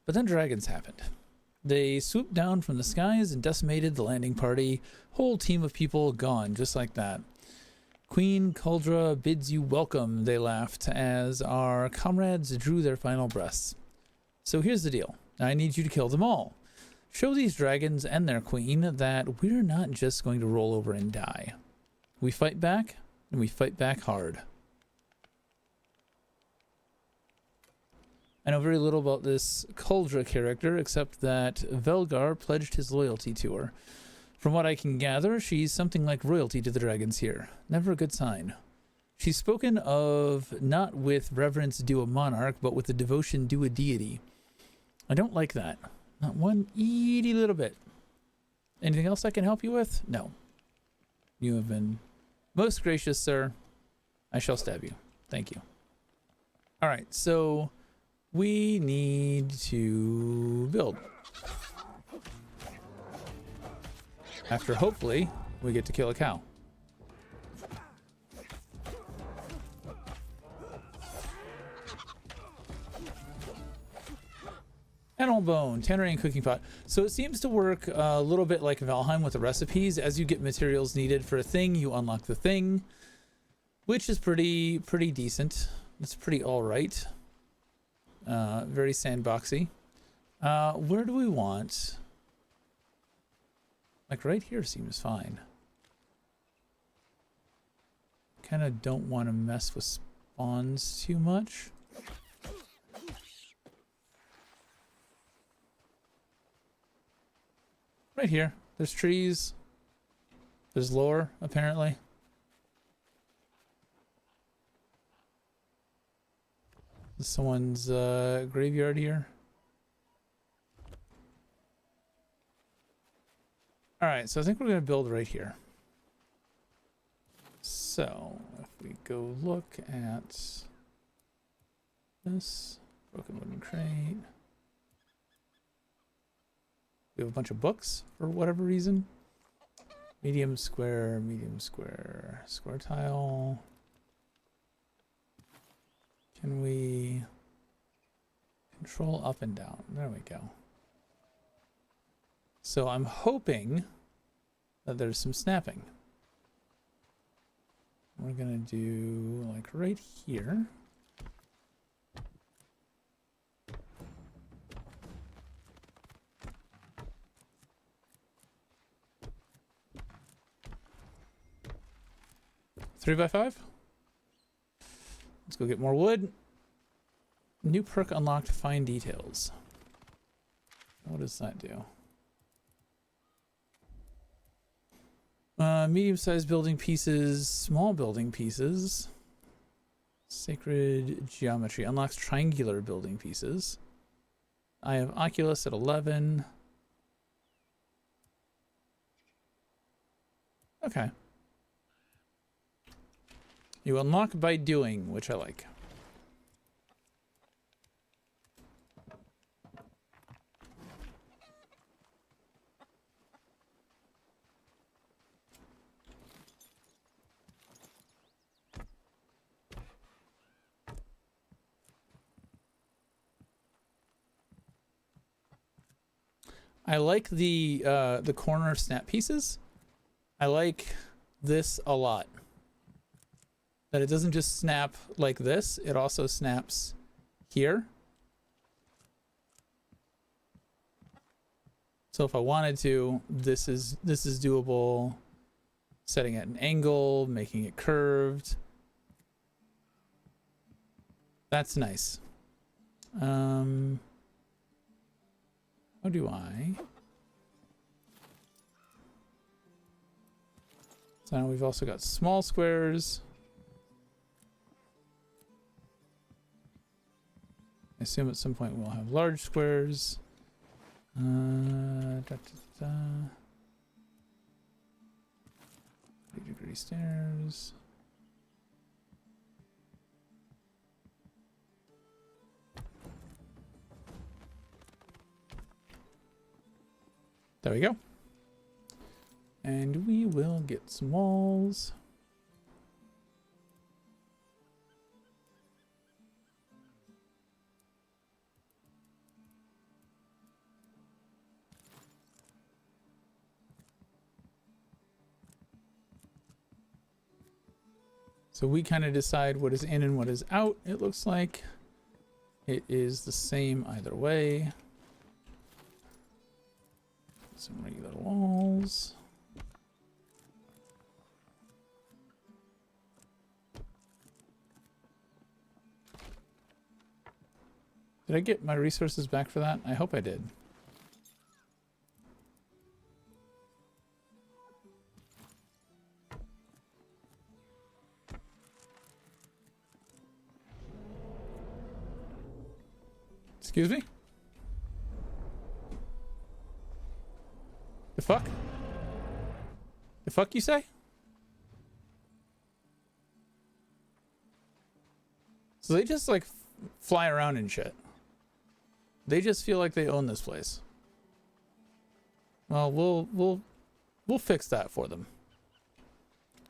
But then dragons happened. They swooped down from the skies and decimated the landing party. Whole team of people gone, just like that. Queen Kuldra bids you welcome, they laughed, as our comrades drew their final breaths. So here's the deal. I need you to kill them all. Show these dragons and their queen that we're not just going to roll over and die. We fight back, and we fight back hard. I know very little about this Kuldra character, except that Velgar pledged his loyalty to her. From what I can gather, she's something like royalty to the dragons here. Never a good sign. She's spoken of not with reverence due a monarch, but with the devotion due a deity. I don't like that. Not one itty little bit. Anything else I can help you with? No. You have been most gracious, sir. I shall stab you. Thank you. All right, so we need to build. After, hopefully, we get to kill a cow. Animal bone, tannery and cooking pot. So it seems to work a little bit like Valheim with the recipes. As you get materials needed for a thing, you unlock the thing, which is pretty decent. It's pretty all right. Very sandboxy. Where do we want? Like right here seems fine. Kind of don't want to mess with spawns too much. Right here. There's trees. There's lore, apparently. There's someone's graveyard here. Alright, so I think we're going to build right here. So, if we go look at this broken wooden crate. We have a bunch of books for whatever reason. Medium square, square tile. Can we control up and down? There we go. So I'm hoping that there's some snapping. We're gonna do like right here. Three by five. Let's go get more wood. New perk unlocked, fine details. What does that do? Medium-sized building pieces, small building pieces. Sacred geometry unlocks triangular building pieces. I have Oculus at 11. Okay. You unlock by doing, which I like. I like the corner snap pieces. I like this a lot. That it doesn't just snap like this, it also snaps here. So if I wanted to, this is doable. setting at an angle, making it curved. That's nice. How do I? So now we've also got small squares. I assume at some point we'll have large squares. 3-degree stairs. There we go. And we will get some walls. So we kind of decide what is in and what is out. It looks like it is the same either way. Some regular walls. Did I get my resources back for that? I hope I did. Excuse me? The fuck? The fuck you say? So they just like fly around and shit. They just feel like they own this place. Well, we'll fix that for them.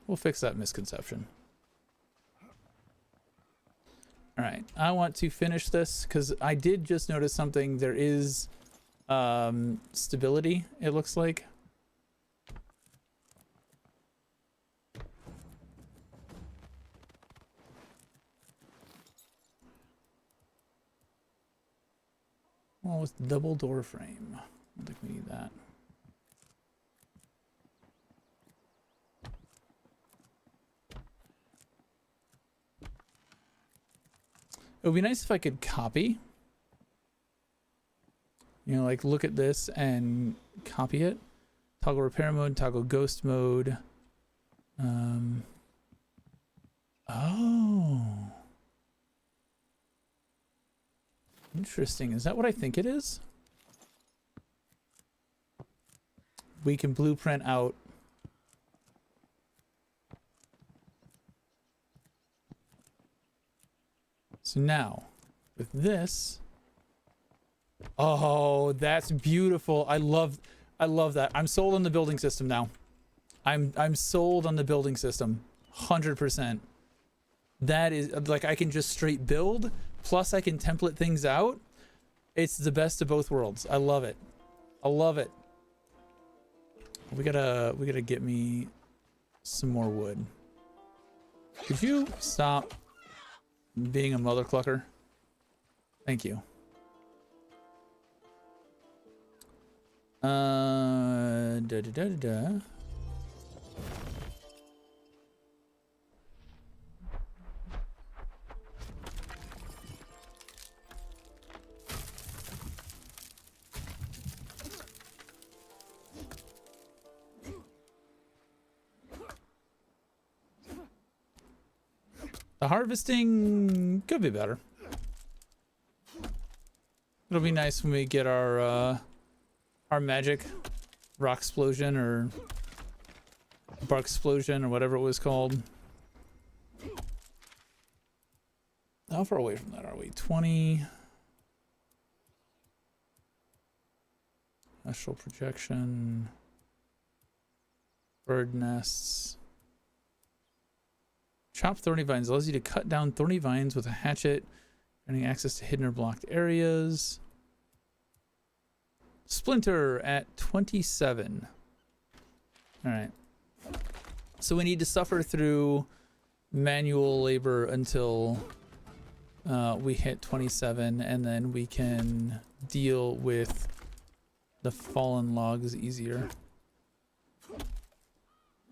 We'll fix that misconception. All right, I want to finish this because I did just notice something. There is stability, it looks like. Oh, it's double door frame. I don't think we need that. It would be nice if I could copy. You know, like look at this and copy it. Toggle repair mode, toggle ghost mode. Oh. Interesting. Is that what I think it is? We can blueprint out. So now, with this, oh, that's beautiful. I love that. I'm sold on the building system now. I'm sold on the building system, 100%. That is like I can just straight build, plus I can template things out. It's the best of both worlds. I love it. I love it. We gotta get me some more wood. Could you stop being a mother clucker? Thank you. The harvesting could be better. It'll be nice when we get our magic rock explosion or bark explosion or whatever it was called. How far away from that are we? 20. Astral projection. Bird nests. Chop thorny vines allows you to cut down thorny vines with a hatchet, granting access to hidden or blocked areas. Splinter at 27. All right. So we need to suffer through manual labor until we hit 27, and then we can deal with the fallen logs easier.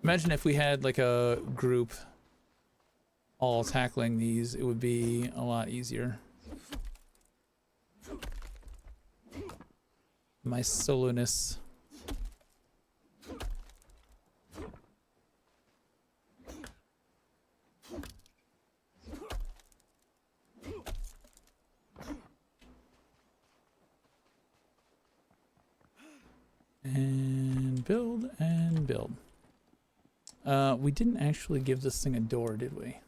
Imagine if we had like a group all tackling these, it would be a lot easier. My soloness. And build and build. We didn't actually give this thing a door, did we?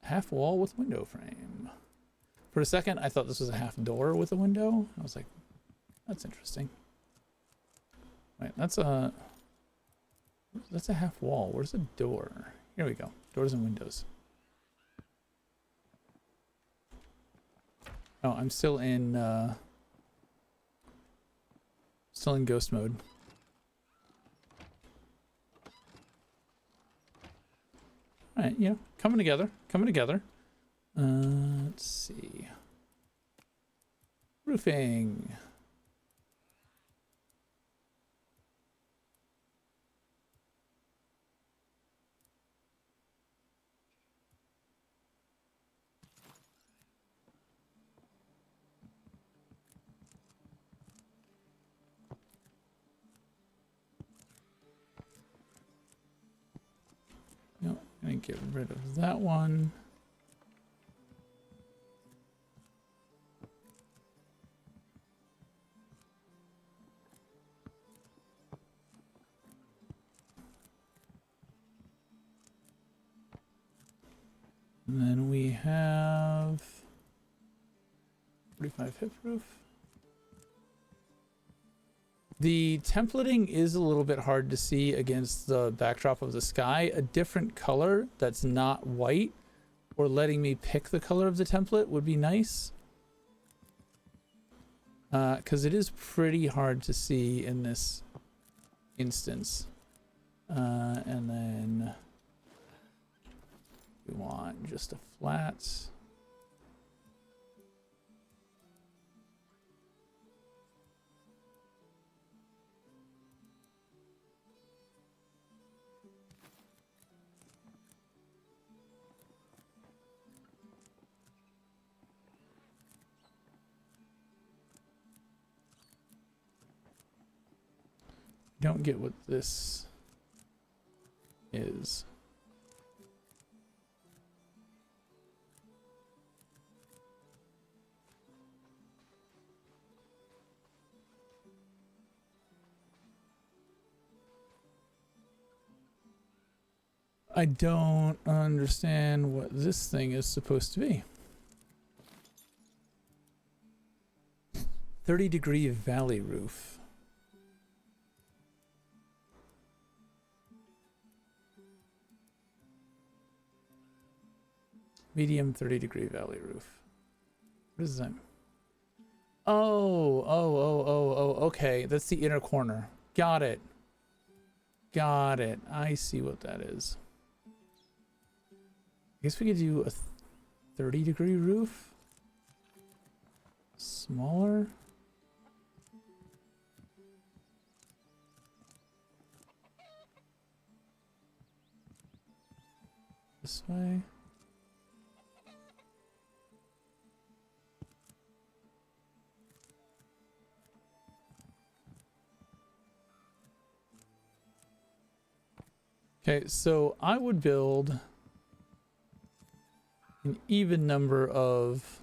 Half wall with window frame. For a second, I thought this was a half door with a window. I was like, that's interesting. Wait, that's a half wall. Where's the door? Here we go. Doors and windows. Oh, I'm still in ghost mode. All right, you know, coming together. Let's see. Roofing. No, I'm gonna get rid of that one. And then we have 45 hip roof. The templating is a little bit hard to see against the backdrop of the sky. A different color that's not white, or letting me pick the color of the template, would be nice. Because it is pretty hard to see in this instance. And then we want just a flat. Don't get what this is. I don't understand what this thing is supposed to be. 30-degree valley roof. Medium 30-degree valley roof. What is that? Oh, okay. That's the inner corner. Got it. Got it. I see what that is. I guess we could do a 30-degree roof. Smaller. This way. Okay, so I would build an even number of,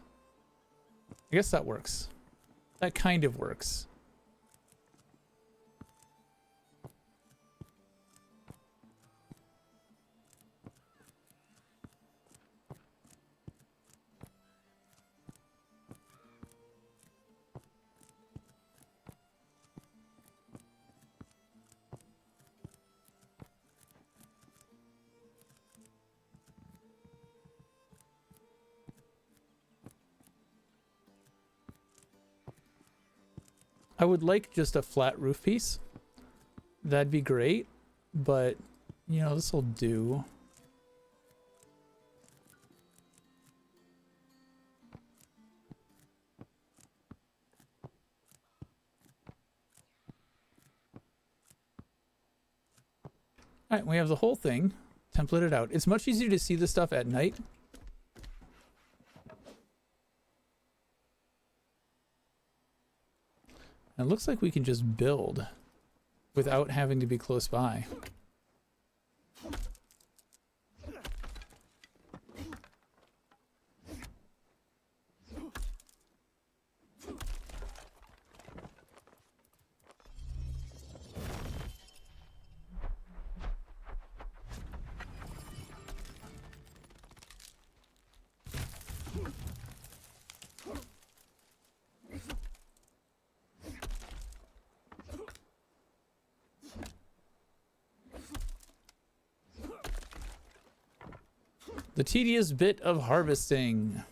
I guess that works. That kind of works. I would like just a flat roof piece. That'd be great, but you know, this will do. All right, we have the whole thing templated out. It's much easier to see the stuff at night. And it looks like we can just build without having to be close by. The tedious bit of harvesting.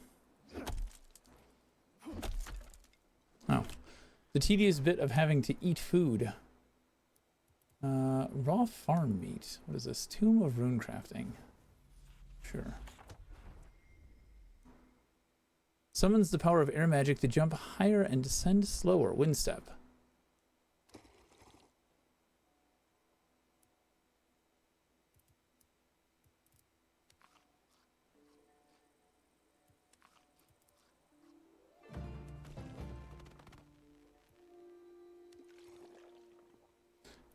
Oh. The tedious bit of having to eat food. Raw farm meat. What is this? Tomb of Rune Crafting. Sure. Summons the power of air magic to jump higher and descend slower. Wind step.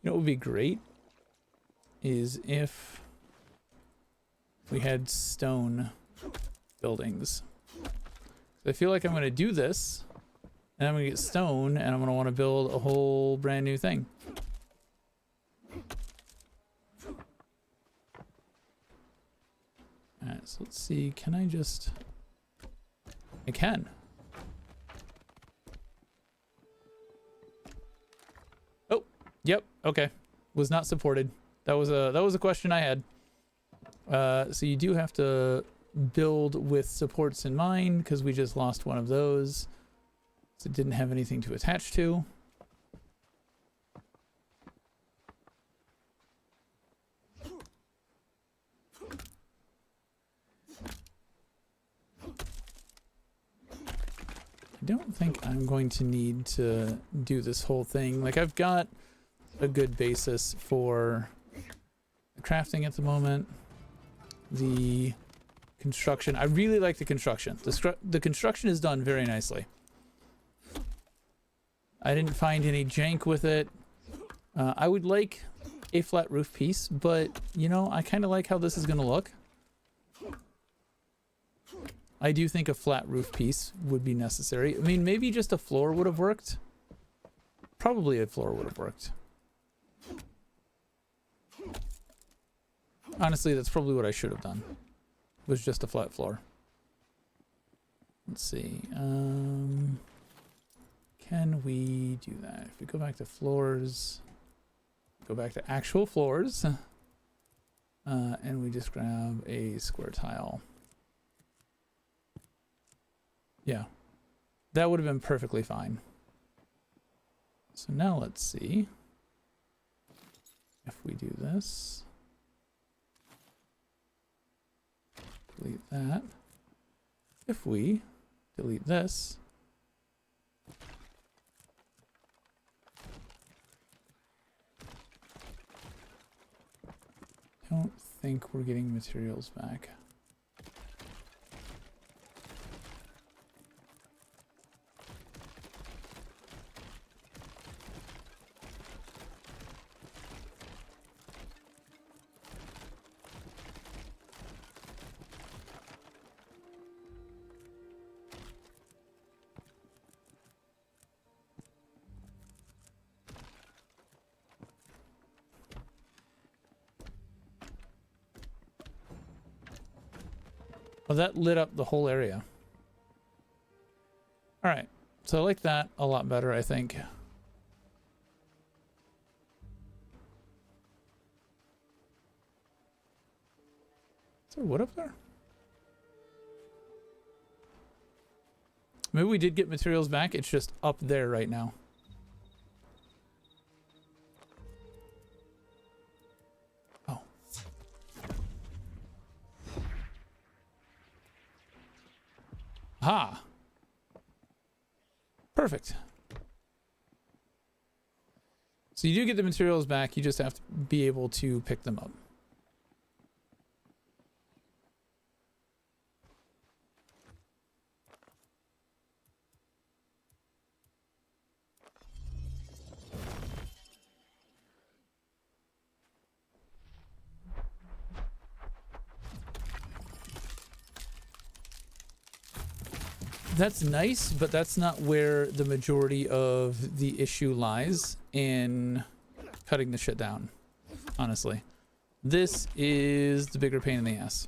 You know what would be great is if we had stone buildings. I feel like I'm going to do this, and I'm going to get stone, and I'm going to want to build a whole brand new thing. Alright, so let's see. Can I just... I can. Oh, yep, okay. Was not supported. That was a question I had. So you do have to build with supports in mind, because we just lost one of those. So it didn't have anything to attach to. I don't think I'm going to need to do this whole thing. Like, I've got a good basis for crafting at the moment. The construction, I really like the construction. The construction is done very nicely. I didn't find any jank with it. I would like a flat roof piece, but you know, I kind of like how this is going to look. I do think a flat roof piece would be necessary. I mean, maybe just a floor would have worked. Probably a floor would have worked. Honestly, that's probably what I should have done. Was just a flat floor. Let's see. Can we do that? If we go back to floors, go back to actual floors, and we just grab a square tile. Yeah, that would have been perfectly fine. So now let's see if we do this. Delete that. If we delete this, don't think we're getting materials back. Well, that lit up the whole area. All right, so I like that a lot better, I think. Is there wood up there? Maybe we did get materials back, it's just up there right now. Oh. Ah. Perfect. So you do get the materials back, you just have to be able to pick them up. That's nice, but that's not where the majority of the issue lies in cutting the shit down, honestly. This is the bigger pain in the ass.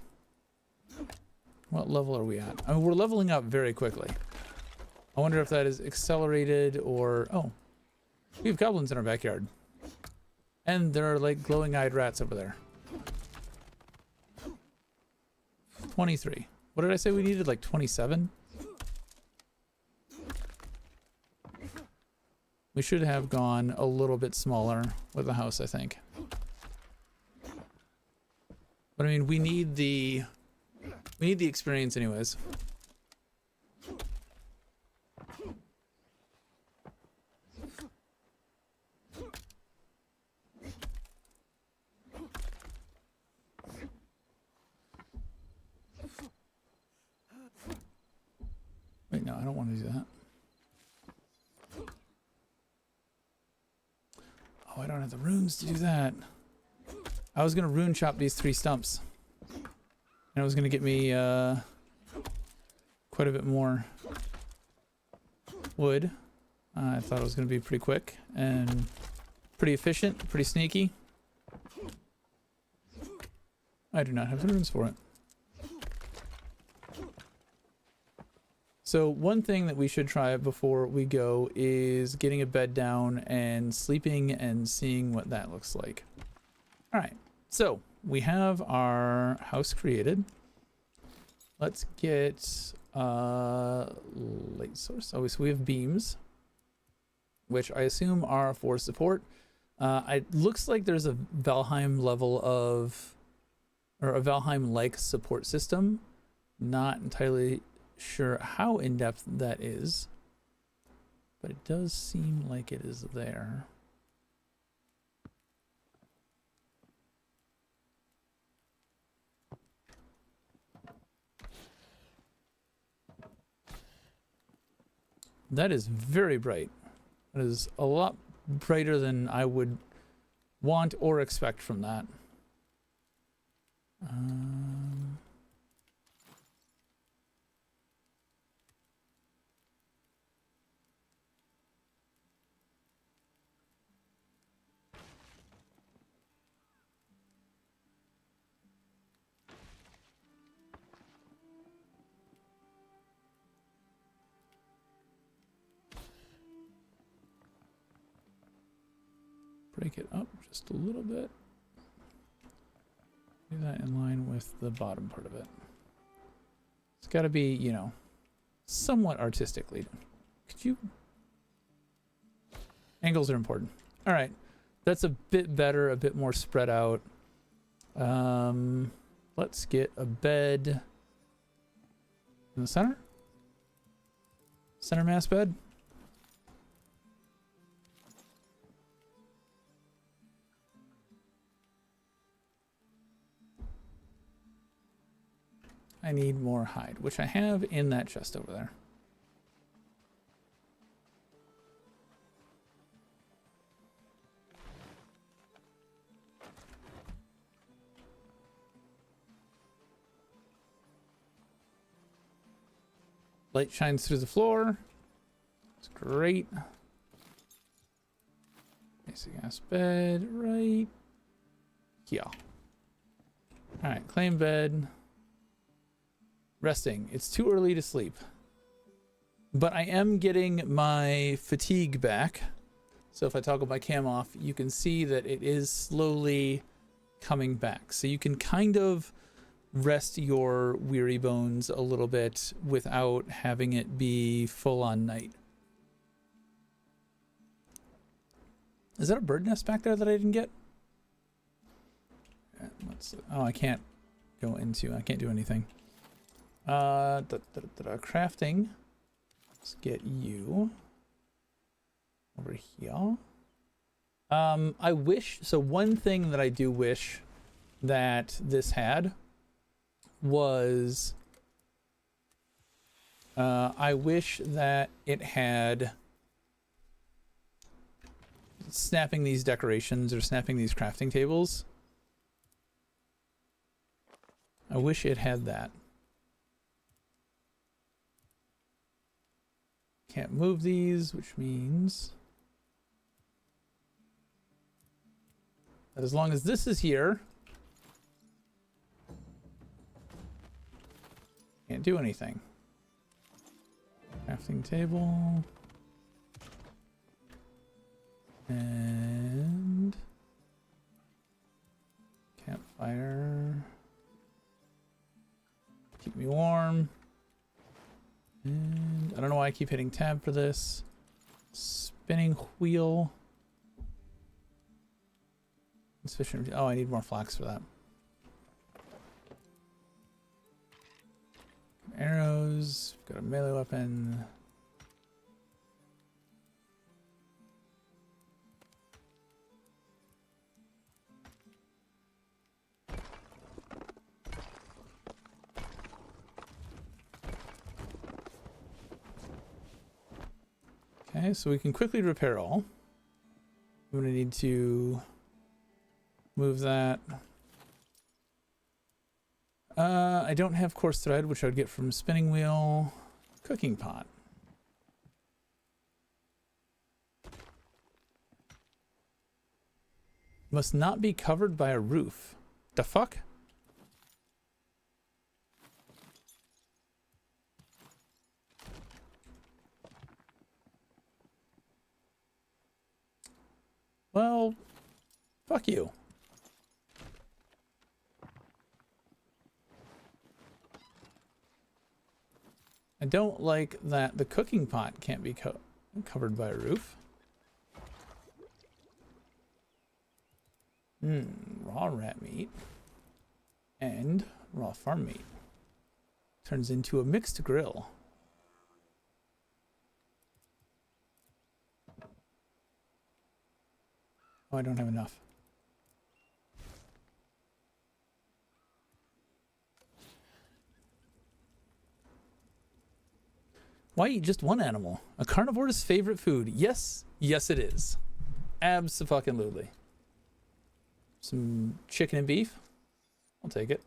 What level are we at? I mean, we're leveling up very quickly. I wonder if that is accelerated or... Oh, we have goblins in our backyard. And there are like glowing-eyed rats over there. 23. What did I say we needed? Like 27? We should have gone a little bit smaller with the house, I think. But I mean, we need the experience anyways. Wait, no, I don't want to do that. Oh, I don't have the runes to do that. I was going to rune chop these 3 stumps. And it was going to get me quite a bit more wood. I thought it was going to be pretty quick and pretty efficient, pretty sneaky. I do not have the runes for it. So one thing that we should try before we go is getting a bed down and sleeping and seeing what that looks like. All right, so we have our house created. Let's get light source. Oh, so we have beams, which I assume are for support. It looks like there's a Valheim level of, or a Valheim-like support system. Not entirely sure how in-depth that is, but it does seem like it is there. That is very bright. That is a lot brighter than I would want or expect from that. Break it up just a little bit. Do that in line with the bottom part of it. It's got to be, you know, somewhat artistically. Could you? Angles are important. All right, that's a bit better, a bit more spread out. Let's get a bed in the center. Center mass bed. I need more hide, which I have in that chest over there. Light shines through the floor. It's great. Basic ass bed right here. All right, claim bed. Resting. It's too early to sleep. But I am getting my fatigue back. So if I toggle my cam off, you can see that it is slowly coming back. So you can kind of rest your weary bones a little bit without having it be full on night. Is that a bird nest back there that I didn't get? Oh, I can't go into, I can't do anything. Crafting. Let's get you over here. I wish, so one thing that I do wish that this had was, I wish that it had snapping these decorations or snapping these crafting tables. I wish it had that. Can't move these, which means that as long as this is here, can't do anything. Crafting table. And campfire. Keep me warm. And I don't know why I keep hitting tab for this. Spinning wheel. Insufficient. Oh, I need more flax for that. Arrows. Got a melee weapon. Okay, so we can quickly repair all. I'm gonna need to move that. I don't have coarse thread, which I would get from spinning wheel. Cooking pot. Must not be covered by a roof. The fuck? Well, fuck you. I don't like that the cooking pot can't be covered by a roof. Raw rat meat and raw farm meat. Turns into a mixed grill. Oh, I don't have enough. Why eat just one animal? A carnivore's favorite food. Yes, yes it is. Abso-fucking-lutely. Some chicken and beef. I'll take it.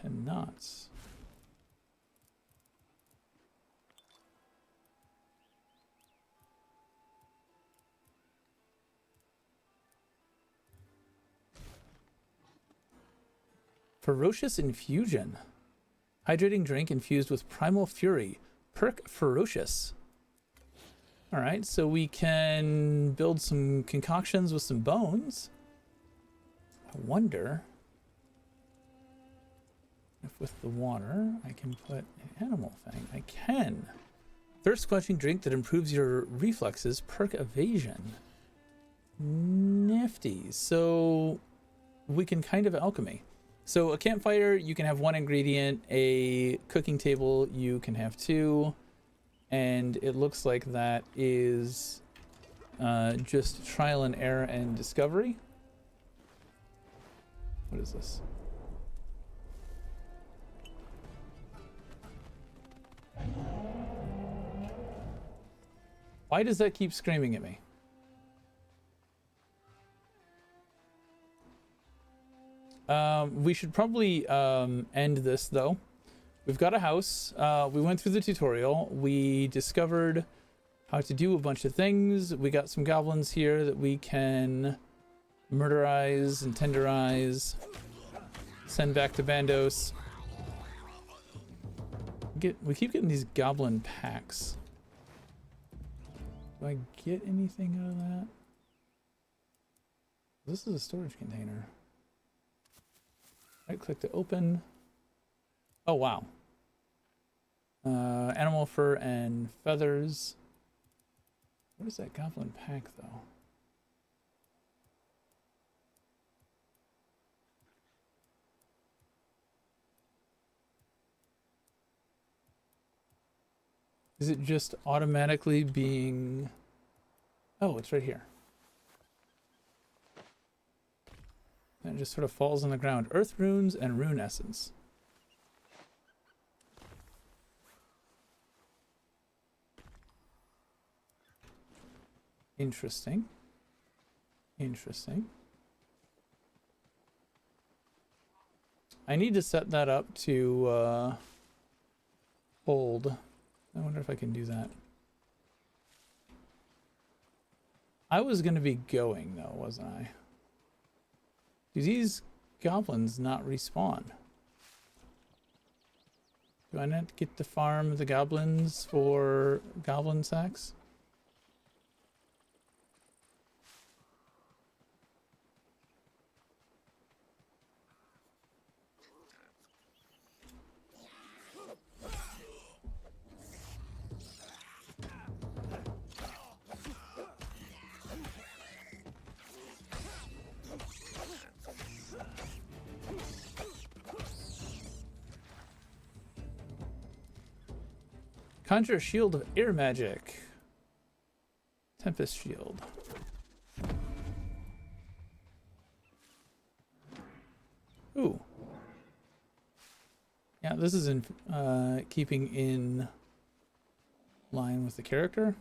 Cannot. Ferocious infusion. Hydrating drink infused with primal fury. Perk ferocious. All right, so we can build some concoctions with some bones. I wonder if with the water I can put an animal thing. I can. Thirst quenching drink that improves your reflexes. Perk evasion. Nifty. So we can kind of alchemy. So a campfire, you can have one ingredient. A cooking table, you can have two. And it looks like that is just trial and error and discovery. What is this? Why does that keep screaming at me? We should probably end this though. We've got a house. We went through the tutorial. We discovered how to do a bunch of things. We got some goblins here that we can murderize and tenderize. Send back to Bandos. We keep getting these goblin packs. Do I get anything out of that? This is a storage container. Right click to open. Oh, wow. Animal fur and feathers. What is that goblin pack, though? Is it just automatically being... Oh, it's right here. And it just sort of falls on the ground. Earth runes and rune essence. Interesting. Interesting. I need to set that up to hold. I wonder if I can do that. I was going to be going, though, wasn't I? Do these goblins not respawn? Do I not get to farm the goblins for goblin sacks? Conjure a shield of air magic. Tempest shield. Ooh. Yeah, this is in keeping in line with the character.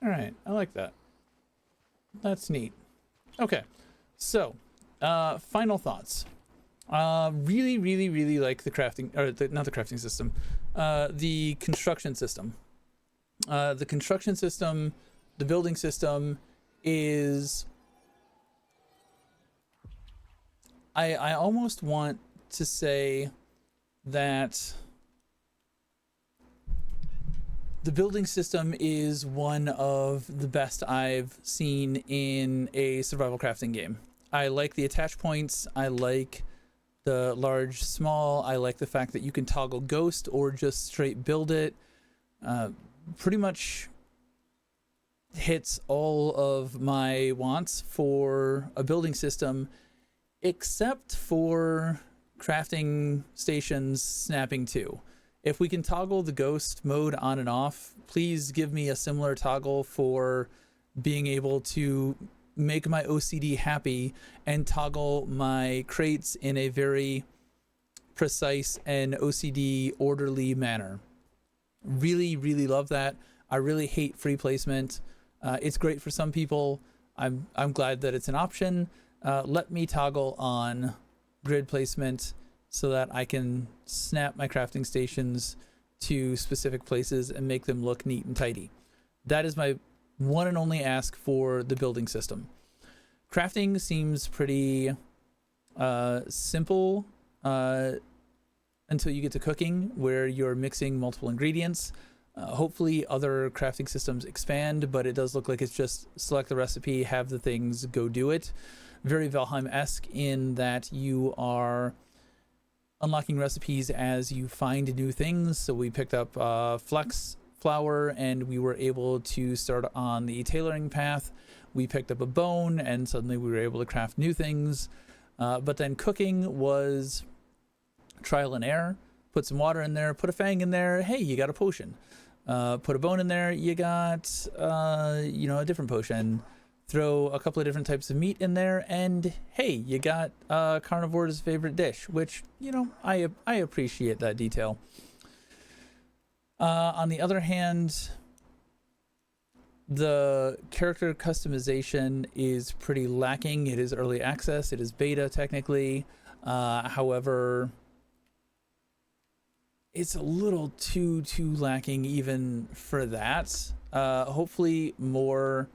All right, I like that. That's neat. Okay, so final thoughts. Really like the crafting, or not the crafting system, the construction system. The construction system, the building system is... I almost want to say that the building system is one of the best I've seen in a survival crafting game. I like the attach points. I like the large, small. I like the fact that you can toggle ghost or just straight build it. Pretty much hits all of my wants for a building system, except for crafting stations snapping too. If we can toggle the ghost mode on and off, please give me a similar toggle for being able to make my OCD happy and toggle my crates in a very precise and OCD orderly manner. Really love that. I really hate free placement. It's great for some people. I'm glad that it's an option. Let me toggle on grid placement so that I can snap my crafting stations to specific places and make them look neat and tidy. That is my one and only ask for the building system. Crafting seems pretty simple until you get to cooking, where you're mixing multiple ingredients. Hopefully other crafting systems expand, but it does look like it's just select the recipe, have the things, go do it. Very Valheim-esque in that you are unlocking recipes as you find new things. So we picked up flex flour and we were able to start on the tailoring path. We picked up a bone and suddenly we were able to craft new things. But then cooking was trial and error. Put some water in there, put a fang in there, hey, you got a potion. Put a bone in there, you got a different potion. Throw a couple of different types of meat in there, and hey, you got carnivore's favorite dish, which, I appreciate that detail. On the other hand, the character customization is pretty lacking. It is early access, it is beta technically. However, it's a little too lacking even for that. Hopefully more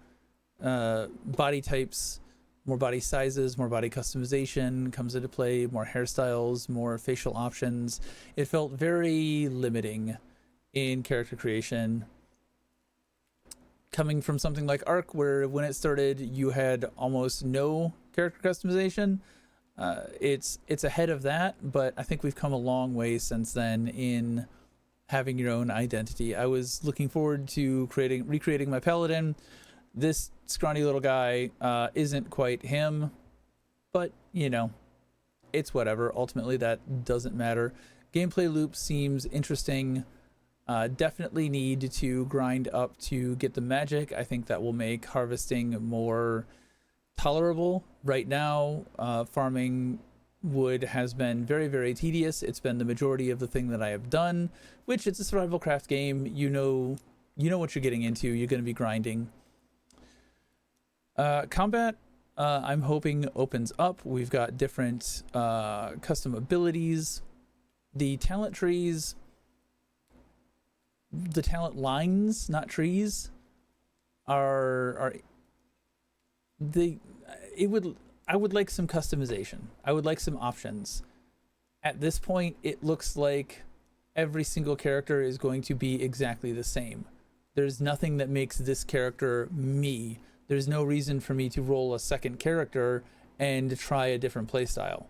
body types, more body sizes, more body customization comes into play, more hairstyles, more facial options. It felt very limiting in character creation. Coming from something like Ark, where when it started you had almost no character customization, It's ahead of that, but I think we've come a long way since then in having your own identity. I was looking forward to recreating my paladin. This scrawny little guy isn't quite him, but you know, it's whatever. Ultimately, that doesn't matter. Gameplay loop seems interesting. Definitely need to grind up to get the magic. I think that will make harvesting more tolerable. Right now, farming wood has been very, very tedious. It's been the majority of the thing that I have done, which it's a survival craft game. You know what you're getting into. You're going to be grinding. Combat, I'm hoping opens up. We've got different custom abilities. The talent trees, the talent lines, not trees, are I would like some customization. I would like some options. At this point, it looks like every single character is going to be exactly the same. There's nothing that makes this character me. There's no reason for me to roll a second character and try a different playstyle.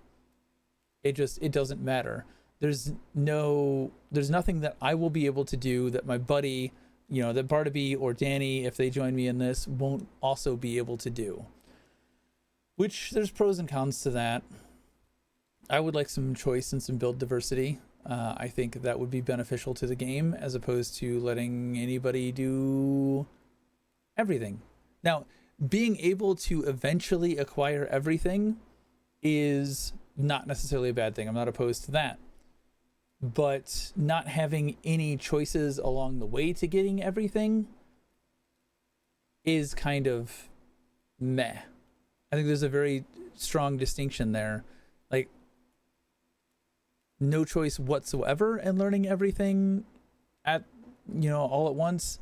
It doesn't matter. There's nothing that I will be able to do that my buddy, that Barnaby or Danny, if they join me in this, won't also be able to do. Which there's pros and cons to that. I would like some choice and some build diversity. I think that would be beneficial to the game as opposed to letting anybody do everything. Now, being able to eventually acquire everything is not necessarily a bad thing. I'm not opposed to that. But not having any choices along the way to getting everything is kind of meh. I think there's a very strong distinction there. Like, no choice whatsoever and learning everything all at once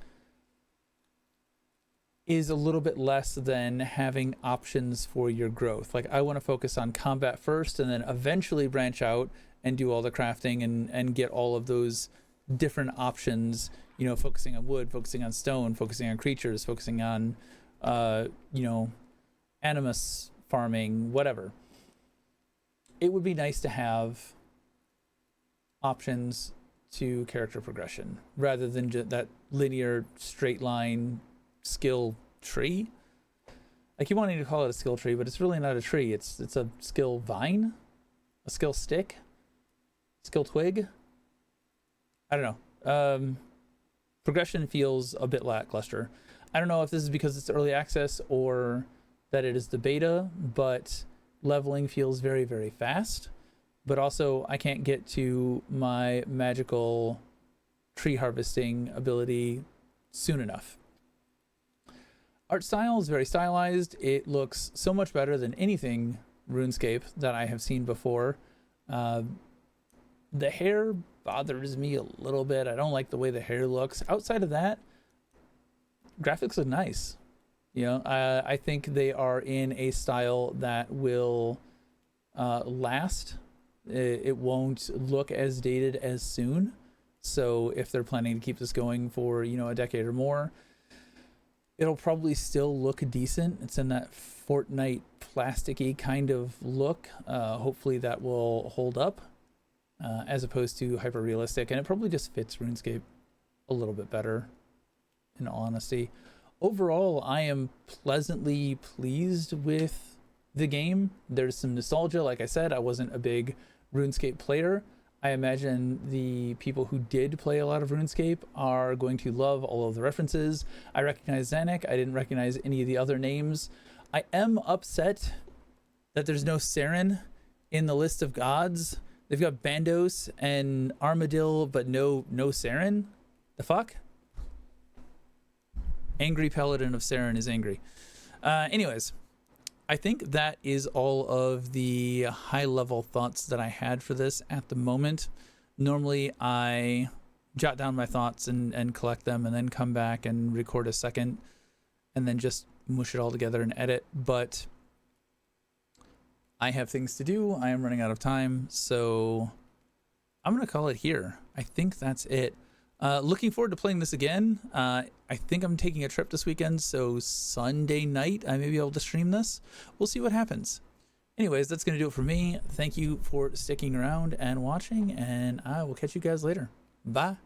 is a little bit less than having options for your growth. Like, I want to focus on combat first and then eventually branch out and do all the crafting and get all of those different options, focusing on wood, focusing on stone, focusing on creatures, focusing on, animus farming, whatever. It would be nice to have options to character progression rather than just that linear straight line skill tree. Like, you wanting to call it a skill tree, but it's really not a tree. It's a skill vine, a skill stick, skill twig. I don't know. Progression feels a bit lackluster. I don't know if this is because it's early access or that it is the beta, but leveling feels very, very fast. But also, I can't get to my magical tree harvesting ability soon enough. Art style is very stylized. It looks so much better than anything RuneScape that I have seen before. The hair bothers me a little bit. I don't like the way the hair looks. Outside of that, graphics look nice. I think they are in a style that will last. It won't look as dated as soon. So if they're planning to keep this going for, a decade or more, it'll probably still look decent. It's in that Fortnite plasticky kind of look. Hopefully that will hold up as opposed to hyper realistic. And it probably just fits RuneScape a little bit better, in all honesty. Overall, I am pleasantly pleased with the game. There's some nostalgia. Like I said, I wasn't a big RuneScape player. I imagine the people who did play a lot of RuneScape are going to love all of the references. I recognize Zanuck. I didn't recognize any of the other names. I am upset that there's no Saren in the list of gods. They've got Bandos and Armadillo, but no Saren. The fuck? Angry Paladin of Saren is angry. Anyways, I think that is all of the high-level thoughts that I had for this at the moment. Normally, I jot down my thoughts and collect them and then come back and record a second and then just mush it all together and edit. But I have things to do. I am running out of time, so I'm going to call it here. I think that's it. Looking forward to playing this again. I think I'm taking a trip this weekend, so Sunday night I may be able to stream this. We'll see what happens. Anyways, that's going to do it for me. Thank you for sticking around and watching, and I will catch you guys later. Bye.